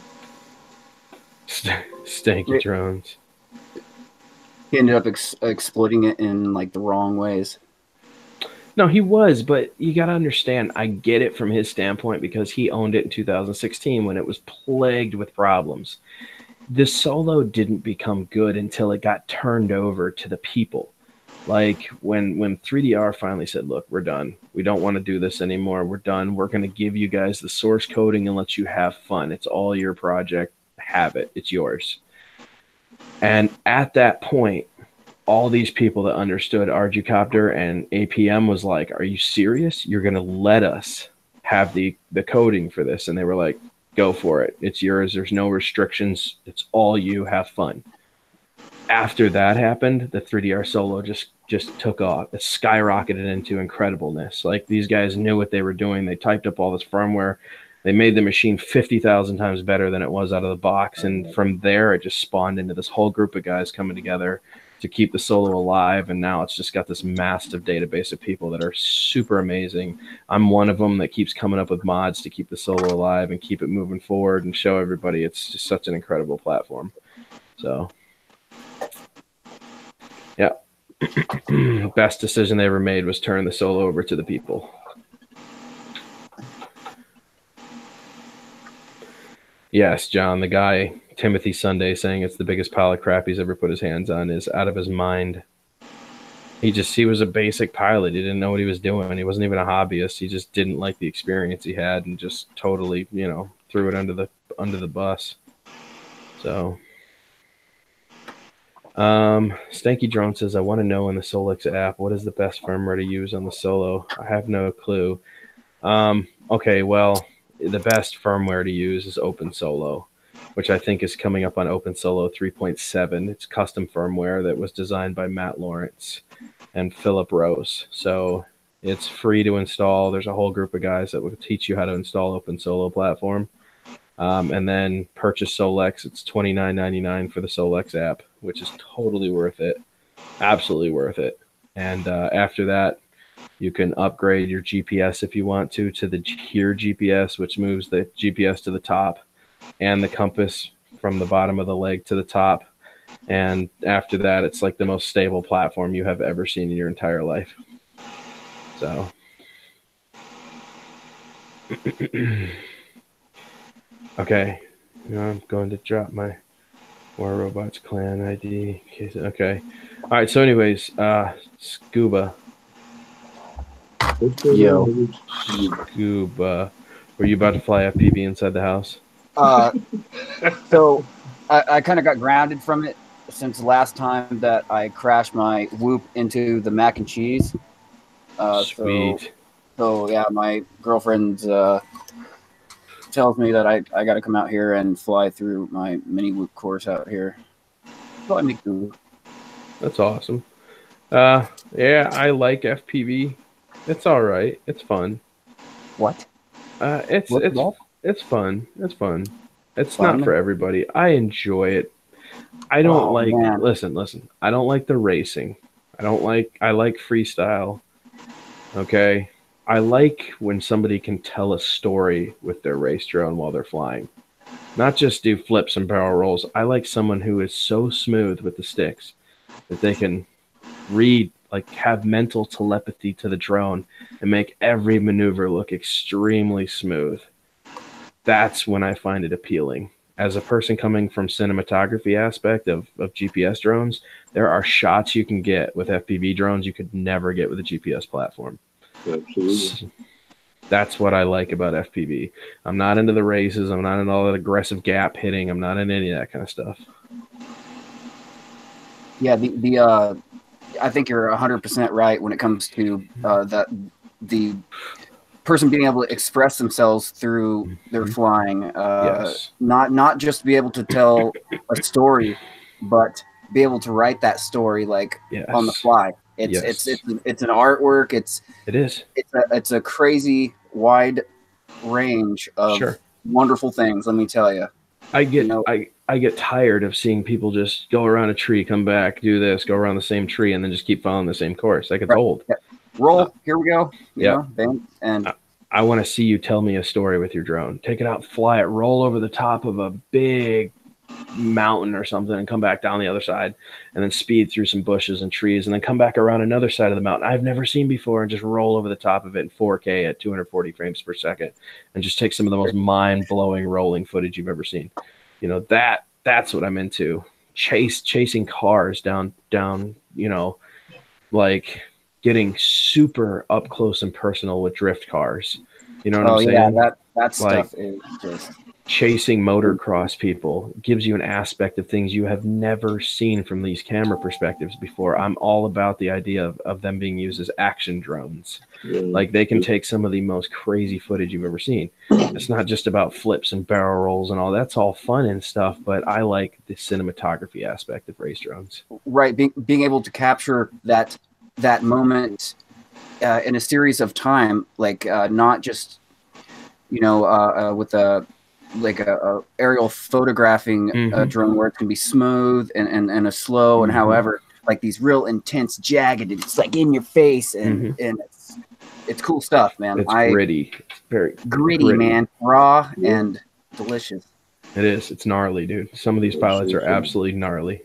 Stanky drones. He ended up exploiting it in like the wrong ways. No, he was, but you got to understand, I get it from his standpoint because he owned it in 2016 when it was plagued with problems. The Solo didn't become good until it got turned over to the people. Like when 3DR finally said, look, we're done. We don't want to do this anymore. We're done. We're going to give you guys the source coding and let you have fun. It's all your project. Have it. It's yours. And at that point, all these people that understood Arducopter and APM was like, are you serious? You're going to let us have the coding for this? And they were like, go for it. It's yours. There's no restrictions. It's all you. Have fun. After that happened, the 3DR Solo just took off. It skyrocketed into incredibleness. Like these guys knew what they were doing. They typed up all this firmware. They made the machine 50,000 times better than it was out of the box. And from there, it just spawned into this whole group of guys coming together to keep the Solo alive. And now it's just got this massive database of people that are super amazing. I'm one of them that keeps coming up with mods to keep the Solo alive and keep it moving forward and show everybody it's just such an incredible platform. So, yeah. Best decision they ever made was turn the Solo over to the people. Yes, John, the guy, Timothy Sunday, saying it's the biggest pile of crap he's ever put his hands on is out of his mind. He was a basic pilot. He didn't know what he was doing. He wasn't even a hobbyist. He just didn't like the experience he had and just totally, threw it under the bus. So, Stanky Drone says, I want to know in the Solix app, what is the best firmware to use on the Solo? I have no clue. Okay, well, the best firmware to use is OpenSolo, which I think is coming up on OpenSolo 3.7. It's custom firmware that was designed by Matt Lawrence and Philip Rose. So it's free to install. There's a whole group of guys that will teach you how to install OpenSolo platform. And then purchase Solex. It's $29.99 for the Solex app, which is totally worth it. Absolutely worth it. And after that, you can upgrade your GPS if you want to the HERE GPS, which moves the GPS to the top and the compass from the bottom of the leg to the top. And after that, it's like the most stable platform you have ever seen in your entire life. So, okay. Now I'm going to drop my War Robots clan ID. Okay. All right. So anyways, Scuba. Yo. Scuba. Were you about to fly FPV inside the house? So I kind of got grounded from it since the last time that I crashed my Whoop into the mac and cheese. Sweet. So yeah, my girlfriend tells me that I got to come out here and fly through my mini Whoop course out here. So I make the That's awesome. Yeah, I like FPV. It's all right. It's fun. What? Uh, it's What's it's that? it's fun. It's fun. It's not for Fun? everybody. I enjoy it. I don't Oh like. man. Listen. I don't like the racing. I don't like. I like freestyle. Okay. I like when somebody can tell a story with their race drone while they're flying. Not just do flips and barrel rolls. I like someone who is so smooth with the sticks that they can read, like have mental telepathy to the drone and make every maneuver look extremely smooth. That's when I find it appealing. As a person coming from cinematography aspect of GPS drones, there are shots you can get with FPV drones you could never get with a GPS platform. Absolutely. That's what I like about FPV. I'm not into the races. I'm not into all that aggressive gap hitting. I'm not into any of that kind of stuff. Yeah, I think you're 100% right when it comes to the person being able to express themselves through their flying. Yes. Not just be able to tell a story, but be able to write that story like Yes. on the fly. It's Yes. it's an artwork. It is. It's a crazy wide range of Sure. wonderful things. Let me tell you. I get You know, I get tired of seeing people just go around a tree, come back, do this, go around the same tree, and then just keep following the same course. Like it's Right. old. roll. Here we go. You Yep. know, bang, and I want to see you tell me a story with your drone. Take it out, fly it, roll over the top of a big mountain or something, and come back down the other side, and then speed through some bushes and trees, and then come back around another side of the mountain I've never seen before, and just roll over the top of it in 4K at 240 frames per second, and just take some of the most mind-blowing rolling footage you've ever seen. You know, that's what I'm into. Chasing cars down, you know, like getting super up close and personal with drift cars. You know what I'm yeah, saying? that Like stuff is just chasing motocross people gives you an aspect of things you have never seen from these camera perspectives before. I'm all about the idea of them being used as action drones. Yeah. Like they can take some of the most crazy footage you've ever seen. It's not just about flips and barrel rolls and all. That's all fun and stuff, but I like the cinematography aspect of race drones. right. Being able to capture that moment in a series of time, like not just with a aerial photographing Mhm. drone where it can be smooth and a slow and Mhm. however like these real intense jagged, it's like in your face and Mhm. it's cool stuff, man. It's gritty. It's very Gritty, man, raw Yeah. and delicious. It is. It's gnarly, dude. Some of these pilots are absolutely gnarly.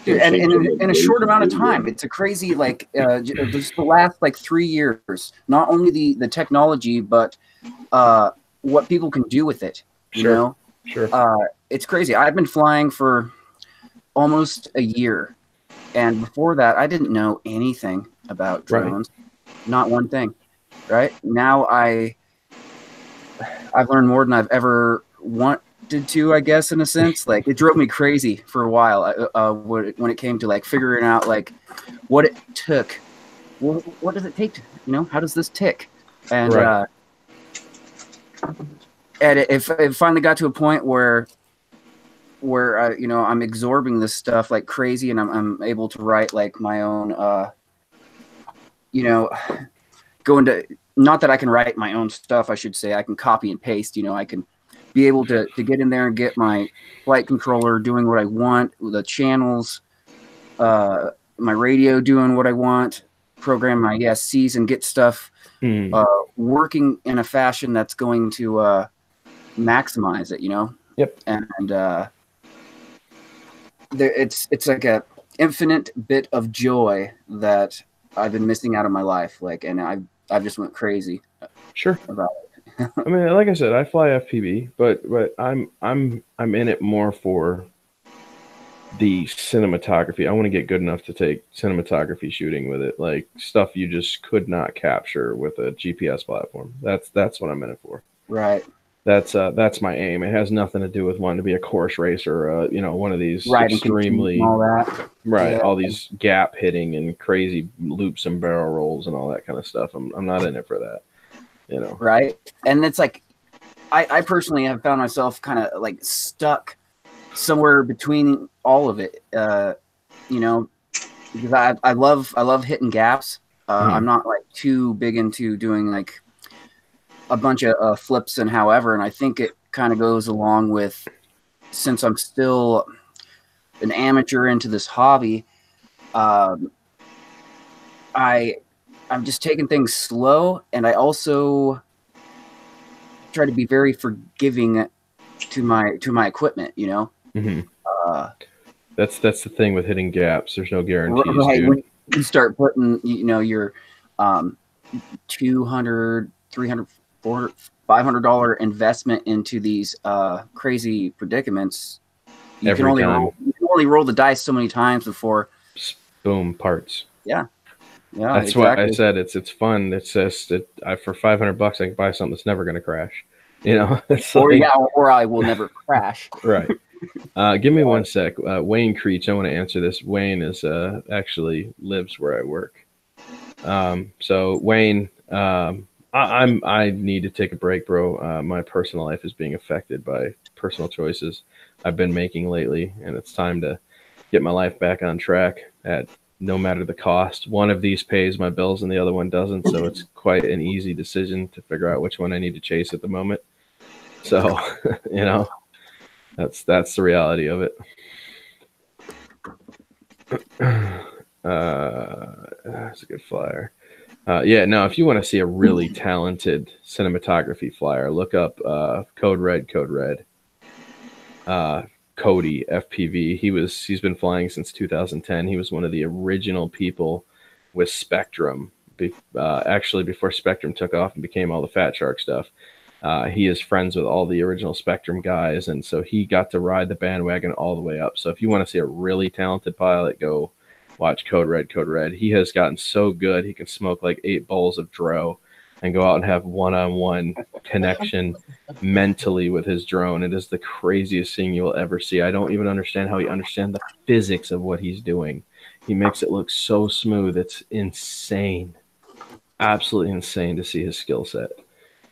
Dude, and in a short amount of time, it's a crazy just the last 3 years. Not only the technology, but what people can do with it. You Sure. know, Sure. it's crazy. I've been flying for almost a year, and before that, I didn't know anything about Right. drones. Not one thing. Right now, I've learned more than I've ever wanted to, I guess, in a sense. Like it drove me crazy for a while when it came to figuring out what it took. What does it take to, how does this tick? And Right. and it finally got to a point where I'm absorbing this stuff like crazy, and I'm able to write my own go into, not that I can write my own stuff, I should say. I can copy and paste. I can be able to get in there and get my flight controller doing what I want, the channels, my radio doing what I want, program my ESCs and get stuff working in a fashion that's going to maximize it, Yep. And it's like a infinite bit of joy that I've been missing out of my life, and I've just went crazy Sure. about it. I mean, like I said, I fly FPV, but I'm in it more for the cinematography. I want to get good enough to take cinematography shooting with it, like stuff you just could not capture with a GPS platform. That's what I'm in it for. Right. That's my aim. It has nothing to do with wanting to be a course racer, one of these Right, extremely and all that. right, Yeah. all these gap hitting and crazy loops and barrel rolls and all that kind of stuff. I'm not in it for that, Right, and it's like I personally have found myself kind of stuck somewhere between all of it. because I love hitting gaps. I'm not like too big into doing like a bunch of flips and however, and I think it kind of goes along with, since I'm still an amateur into this hobby, I'm just taking things slow, and I also try to be very forgiving to my equipment, you know. That's the thing with hitting gaps. There's no guarantees, Right, dude. when you start putting, you know, your $200, $300, $400, $500 investment into these crazy predicaments, you can only roll the dice so many times before boom, parts. Yeah, that's exactly. what I said. It's fun. It's just for $500 I can buy something that's never going to crash. You know, or I will never crash. Right. Give me one sec. Wayne Creech, I want to answer this. Wayne is actually lives where I work. So Wayne, I need to take a break, bro. My personal life is being affected by personal choices I've been making lately, and it's time to get my life back on track at no matter the cost. One of these pays my bills and the other one doesn't, so it's quite an easy decision to figure out which one I need to chase at the moment. So, you know, that's the reality of it. That's a good flyer. Yeah, no, if you want to see a really talented cinematography flyer, look up Code Red. Cody FPV. He's been flying since 2010. He was one of the original people with Spectrum. Actually, before Spectrum took off and became all the Fat Shark stuff. He is friends with all the original Spectrum guys, and so he got to ride the bandwagon all the way up. So if you want to see a really talented pilot, go watch Code Red. He has gotten so good he can smoke like 8 bowls of Dro and go out and have one-on-one connection mentally with his drone. It is the craziest thing you'll ever see. I don't even understand how he understands the physics of what he's doing. He makes it look so smooth. It's insane. Absolutely insane to see his skill set.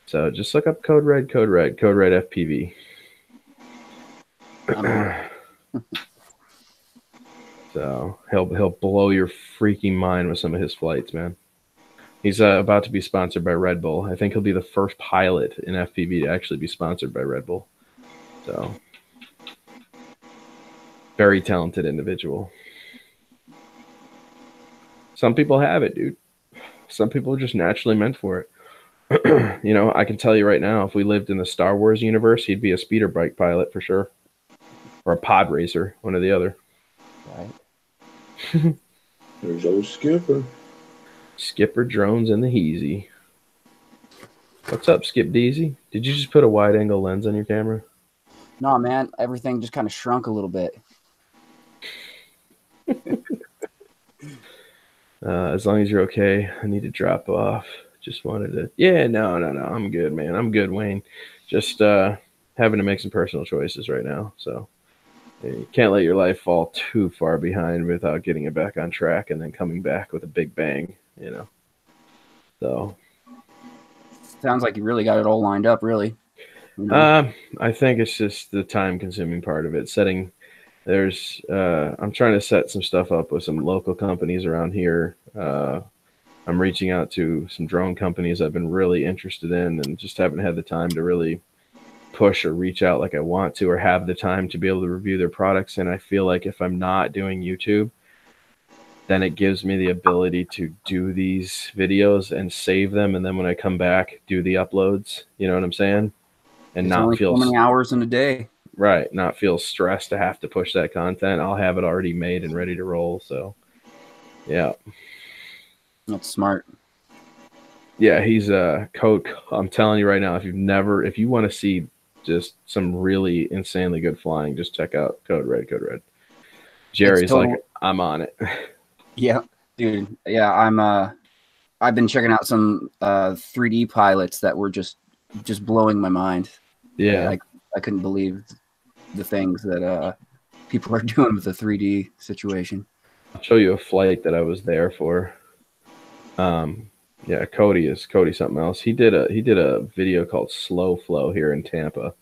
So just look up Code Red FPV. So he'll blow your freaking mind with some of his flights, man. He's about to be sponsored by Red Bull. I think he'll be the first pilot in FPV to actually be sponsored by Red Bull. So very talented individual. Some people have it, dude. Some people are just naturally meant for it. You know, I can tell you right now, if we lived in the Star Wars universe, he'd be a speeder bike pilot for sure. Or a pod racer, one or the other. Right. There's old Skipper. Skipper Drones and the Heezy. What's up, Skip Deezy? Did you just put a wide angle lens on your camera? No, man. Everything just kind of shrunk a little bit. As long as you're okay, I need to drop off. Just wanted to. Yeah, no. I'm good, man. I'm good, Wayne. Just having to make some personal choices right now. So you can't let your life fall too far behind without getting it back on track and then coming back with a big bang, you know. So sounds like you really got it all lined up, really. You know? I think it's just the time-consuming part of it. I'm trying to set some stuff up with some local companies around here. I'm reaching out to some drone companies I've been really interested in and just haven't had the time to really push or reach out like I want to, or have the time to be able to review their products. And I feel like if I'm not doing YouTube, then it gives me the ability to do these videos and save them. And then when I come back, do the uploads, you know what I'm saying? And not only feel so many hours in a day. Right. Not feel stressed to have to push that content. I'll have it already made and ready to roll. So yeah. That's smart. Yeah, he's Code. I'm telling you right now, if you want to see just some really insanely good flying, just check out Code Red. Jerry's like, I'm on it. Yeah, dude. Yeah, I've been checking out some 3D pilots that were just blowing my mind. Yeah, I couldn't believe the things that people are doing with the 3D situation. I'll show you a flight that I was there for. Yeah, Cody something else. He did a video called Slow Flow here in Tampa,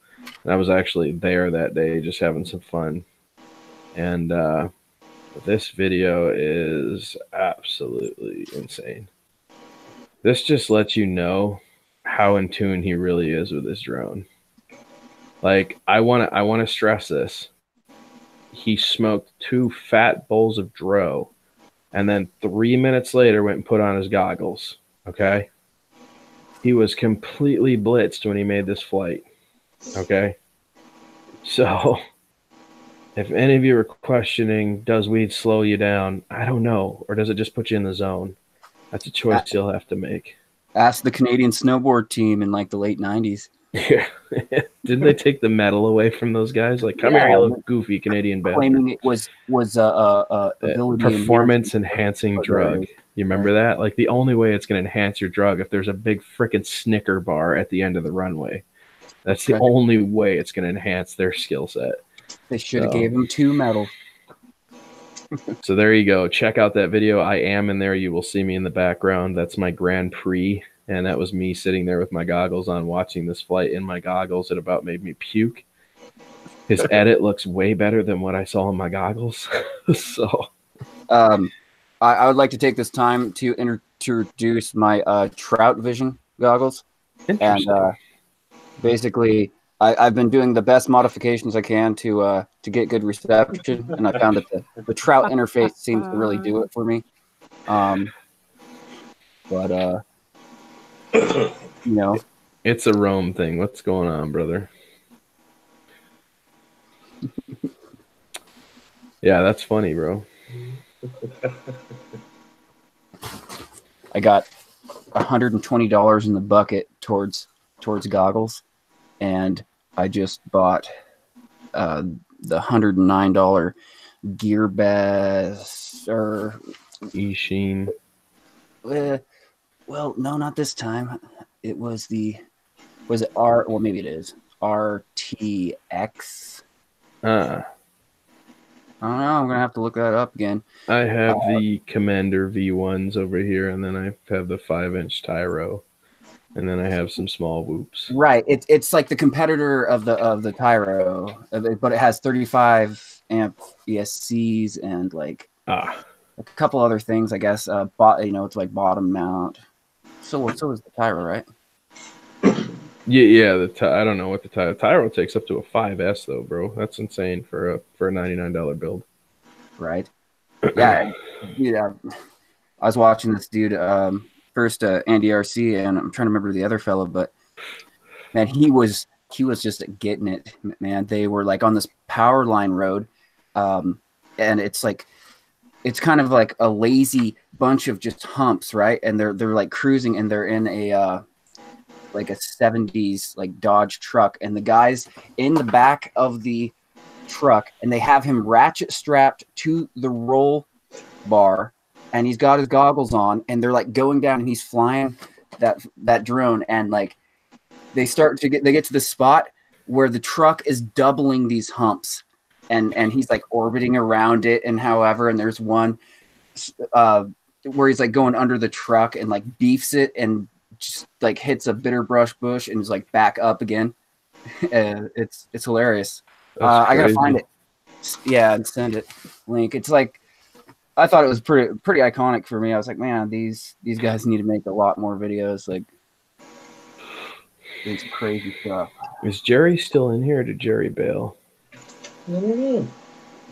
and I was actually there that day just having some fun. And This video is absolutely insane. This just lets you know how in tune he really is with his drone. Like, I want to stress this. He smoked 2 fat bowls of dro, and then 3 minutes later went and put on his goggles. Okay? He was completely blitzed when he made this flight. Okay? So, if any of you are questioning, does weed slow you down? I don't know. Or does it just put you in the zone? That's a choice you'll have to make. Ask the Canadian snowboard team in like the late 90s. Yeah. Didn't they take the medal away from those guys? Like, come here, you little goofy Canadian bastard. Claiming it was ability performance enhancing drug. You remember that? Like, the only way it's going to enhance your drug if there's a big freaking Snicker bar at the end of the runway. That's the only way it's going to enhance their skill set. They should have gave him 2 medals. So there you go. Check out that video. I am in there. You will see me in the background. That's my Grand Prix. And that was me sitting there with my goggles on, watching this flight in my goggles. It about made me puke. His edit looks way better than what I saw in my goggles. So, I would like to take this time to introduce my Trout Vision goggles. And basically, I've been doing the best modifications I can to get good reception, and I found that the Trout interface seems to really do it for me. You know, it's a Rome thing. What's going on, brother? Yeah, that's funny, bro. I got $120 in the bucket towards goggles, and I just bought the $109 Gearbest or Eachine. Well, no, not this time. It was was it R? Well, maybe it is RTX. I don't know. I'm gonna have to look that up again. I have the Commander V1s over here, and then I have the 5-inch Tyro, and then I have some small whoops. Right. It's like the competitor of the Tyro, but it has 35 amp ESCs and like a couple other things, I guess. It's like bottom mount. So is the Tyro, right? Yeah. I don't know what the Tyro takes up to a 5S though, bro. That's insane for a $99 build. Right. Yeah. I was watching this dude first Andy RC, and I'm trying to remember the other fellow, but man, he was just getting it, man. They were like on this power line road, and it's kind of like a lazy bunch of just humps, right? And they're like cruising, and they're in a like a 70s like Dodge truck, and the guy's in the back of the truck, and they have him ratchet strapped to the roll bar, and he's got his goggles on, and they're like going down, and he's flying that drone, and like they get to the spot where the truck is doubling these humps. And he's like orbiting around it, and however, and there's one where he's like going under the truck and like beefs it and just like hits a bitter brush bush and is like back up again. It's hilarious. I gotta find it. Yeah, and send it link. It's like I thought it was pretty iconic for me. I was like, man, these guys need to make a lot more videos. Like, it's crazy stuff. Is Jerry still in here? Or did Jerry bail? I don't know.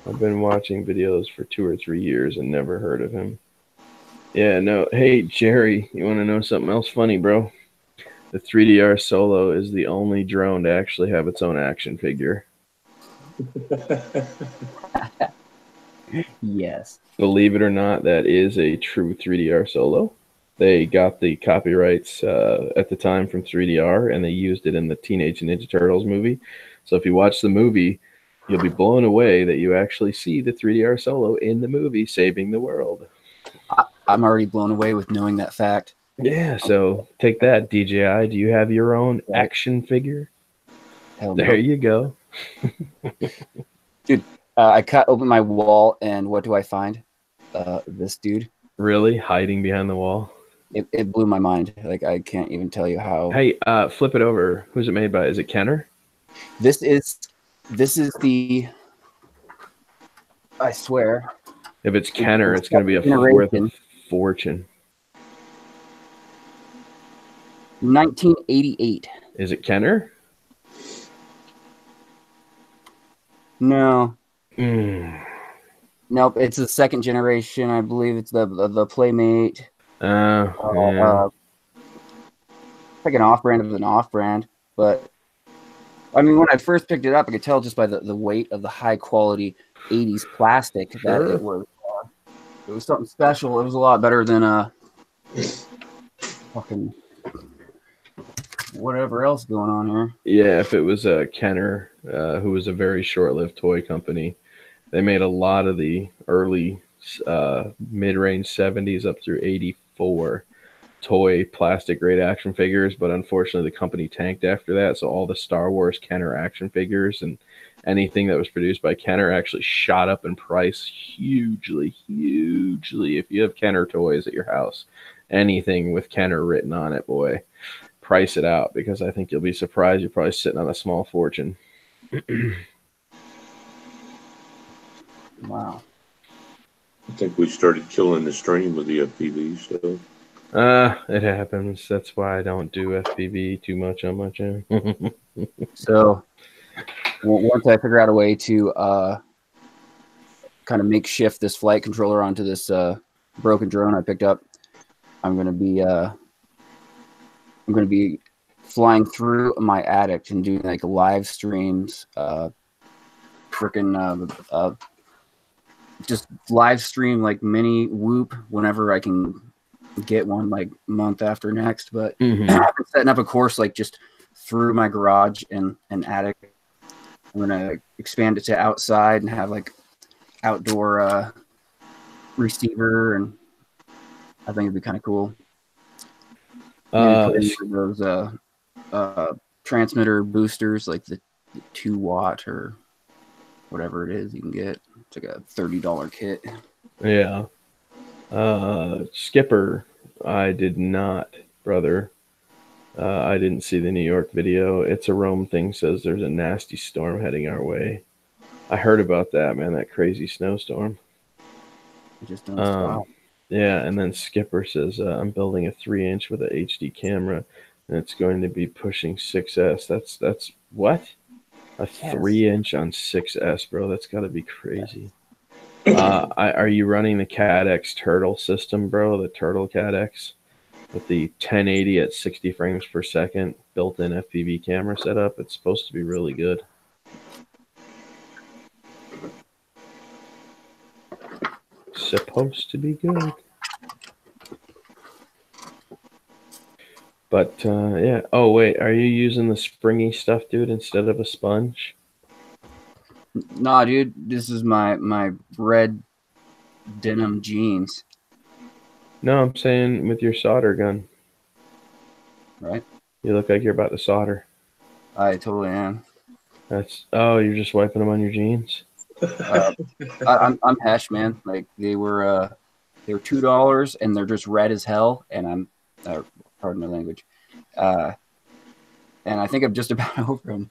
I've been watching videos for 2 or 3 years and never heard of him. Yeah, no. Hey, Jerry, you want to know something else funny, bro? The 3DR Solo is the only drone to actually have its own action figure. Yes. Believe it or not, that is a true 3DR Solo. They got the copyrights at the time from 3DR, and they used it in the Teenage Ninja Turtles movie. So if you watch the movie, you'll be blown away that you actually see the 3DR Solo in the movie saving the world. I'm already blown away with knowing that fact. Yeah, so take that, DJI. Do you have your own action figure? Hell no. There you go. Dude, I cut open my wall, and what do I find? This dude. Really? Hiding behind the wall? It blew my mind. Like, I can't even tell you how. Hey, flip it over. Who's it made by? Is it Kenner? This is the, I swear, If it's Kenner, it's going to be a Generation. worth a fortune. 1988. Is it Kenner? No. Mm. Nope, it's the second generation. I believe it's the Playmate. Yeah. It's like an off-brand of an off-brand. But, I mean, when I first picked it up, I could tell just by the weight of the high-quality 80s plastic that it was something special. It was a lot better than fucking whatever else going on here. Yeah, if it was Kenner, who was a very short-lived toy company, they made a lot of the early mid-range 70s up through 84 toy plastic grade action figures, but unfortunately the company tanked after that, so all the Star Wars Kenner action figures and anything that was produced by Kenner actually shot up in price hugely. If you have Kenner toys at your house, anything with Kenner written on it, boy, price it out, because I think you'll be surprised. You're probably sitting on a small fortune. Wow. I think we started killing the stream with the FPV stuff. It happens. That's why I don't do FPV too much on my channel. So once I figure out a way to kind of makeshift this flight controller onto this broken drone I picked up, I'm gonna be flying through my attic and doing like live streams, just live stream like mini Whoop whenever I can get one, like month after next. But I've been setting up a course like just through my garage and attic. I'm gonna expand it to outside and have like outdoor receiver, and I think it'd be kind of cool. Maybe put in those transmitter boosters, like the 2-watt or whatever it is you can get. It's like a $30 kit. Yeah. Skipper, I did not, brother. I didn't see the New York video. It's a Rome thing says there's a nasty storm heading our way. I heard about that, man, that crazy snowstorm. It just don't stop. Yeah, and then Skipper says, I'm building a 3-inch with a HD camera, and it's going to be pushing 6S. That's what? A 3-inch on 6S, bro. That's got to be crazy. Are you running the CAD-X Turtle system, bro? The Turtle CAD-X with the 1080 at 60 frames per second built-in FPV camera setup? It's supposed to be really good. Supposed to be good. But yeah. Oh wait, are you using the springy stuff, dude, instead of a sponge? Nah, dude, this is my red denim jeans. No, I'm saying with your solder gun. Right? You look like you're about to solder. I totally am. You're just wiping them on your jeans? I'm hash, man. Like they were $2 and they're just red as hell, and I'm pardon my language. And I think I'm just about over them.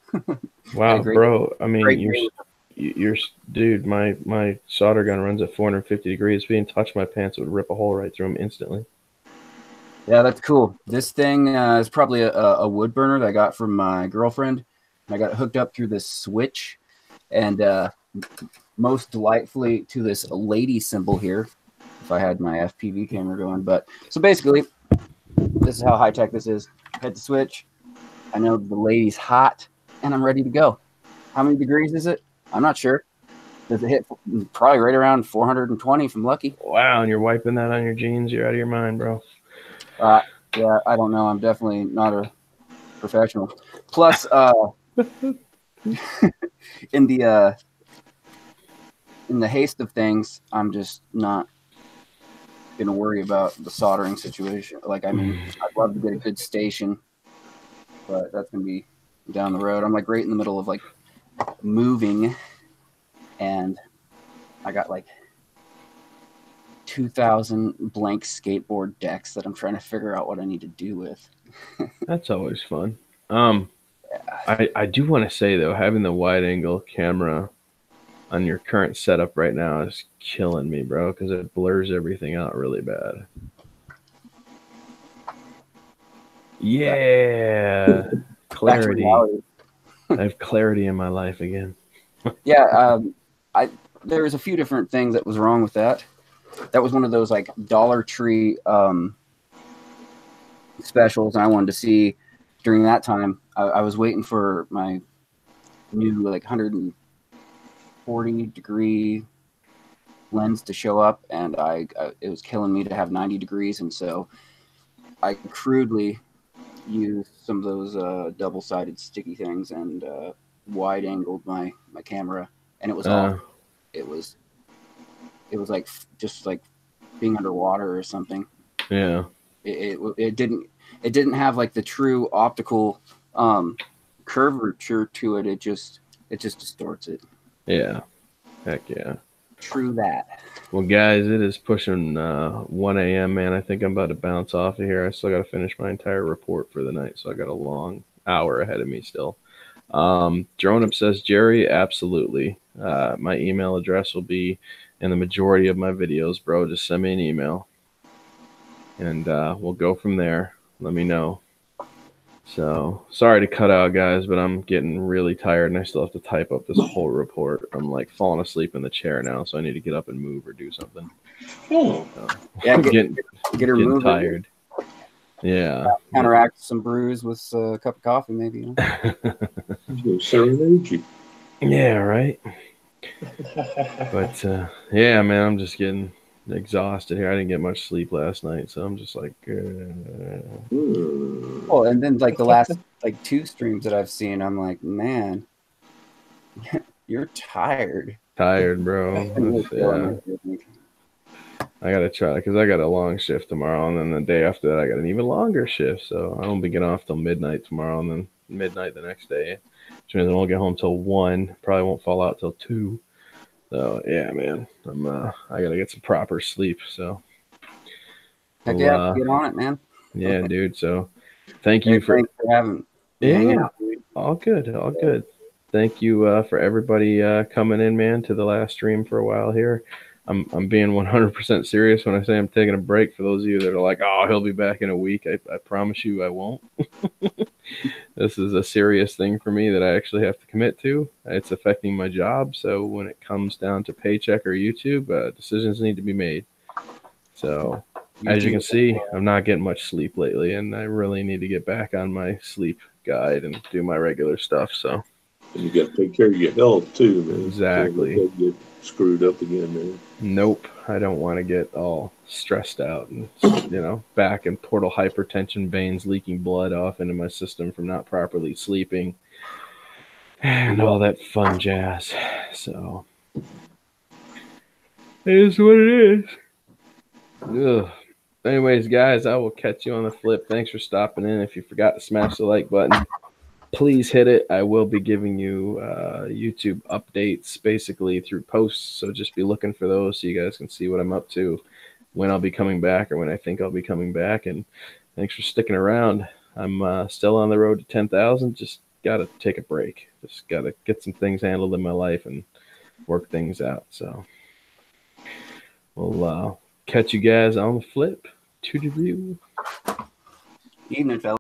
Wow, bro. I mean, you're dude, my solder gun runs at 450 degrees. If you didn't touch my pants, it would rip a hole right through them instantly. Yeah, that's cool. This thing is probably a wood burner that I got from my girlfriend. I got it hooked up through this switch, and most delightfully to this lady symbol here, if I had my FPV camera going. But so basically, this is how high tech this is. Hit the switch. I know the lady's hot, and I'm ready to go. How many degrees is it? I'm not sure. Does it hit probably right around 420 if I'm lucky? Wow, and you're wiping that on your jeans? You're out of your mind, bro. Yeah, I don't know. I'm definitely not a professional. Plus, in the haste of things, I'm just not gonna worry about the soldering situation. Like, I mean, I'd love to get a good station, but that's gonna be down the road. I'm like right in the middle of like moving, and I got like 2,000 blank skateboard decks that I'm trying to figure out what I need to do with. That's always fun. I do want to say though, having the wide angle camera on your current setup right now is killing me, bro, because it blurs everything out really bad. Yeah, Back to clarity. reality. I have clarity in my life again. Yeah, there was a few different things that was wrong with that. That was one of those like Dollar Tree specials, and I wanted to see during that time. I was waiting for my new like 140-degree lens to show up, and it was killing me to have 90 degrees, and so I crudely used some of those double-sided sticky things and wide-angled my camera, and it was awful. It was like just like being underwater or something. Yeah. It didn't have like the true optical curvature to it. It just distorts it. Yeah. Heck yeah. True that. Well, guys, it is pushing 1 a.m., man. I think I'm about to bounce off of here. I still got to finish my entire report for the night, so I got a long hour ahead of me still. Drone Up says, Jerry, absolutely. My email address will be in the majority of my videos, bro. Just send me an email, and we'll go from there. Let me know. So, sorry to cut out, guys, but I'm getting really tired, and I still have to type up this whole report. I'm like falling asleep in the chair now, so I need to get up and move or do something. Oh, Yeah, I'm get her getting moving. tired. Yeah. Counteract some brews with a cup of coffee, maybe. You know? serenade you. Yeah, right. But yeah, man, I'm just getting exhausted here. I didn't get much sleep last night, so I'm just like. Oh, and then like the last like 2 streams that I've seen, I'm like, man, you're tired. Tired, bro. Yeah. I gotta try because I got a long shift tomorrow, and then the day after that I got an even longer shift. So I won't be getting off till midnight tomorrow, and then midnight the next day, which means I won't get home till 1. Probably won't fall out till 2. So yeah, man, I gotta get some proper sleep. So Heck yeah, get on it, man. Yeah, dude. So thank you for having. Yeah, all good. Thank you for everybody coming in, man, to the last stream for a while here. I'm being 100% serious when I say I'm taking a break. For those of you that are like, oh, he'll be back in a week, I promise you I won't. This is a serious thing for me that I actually have to commit to. It's affecting my job. So when it comes down to paycheck or YouTube, decisions need to be made. So as you can see, I'm not getting much sleep lately, and I really need to get back on my sleep guide and do my regular stuff. So and you got to take care of your health too, man. Exactly. So you don't get screwed up again, man. Nope, I don't want to get all stressed out and back and portal hypertension, veins leaking blood off into my system from not properly sleeping, and all that fun jazz. So it is what it is. Ugh. Anyways, guys, I will catch you on the flip. Thanks for stopping in. If you forgot to smash the like button, please hit it. I will be giving you YouTube updates basically through posts, so just be looking for those so you guys can see what I'm up to, when I'll be coming back, or when I think I'll be coming back. And thanks for sticking around. I'm still on the road to 10,000. Just got to take a break. Just got to get some things handled in my life and work things out. So we'll catch you guys on the flip. To the view. Evening, fellas.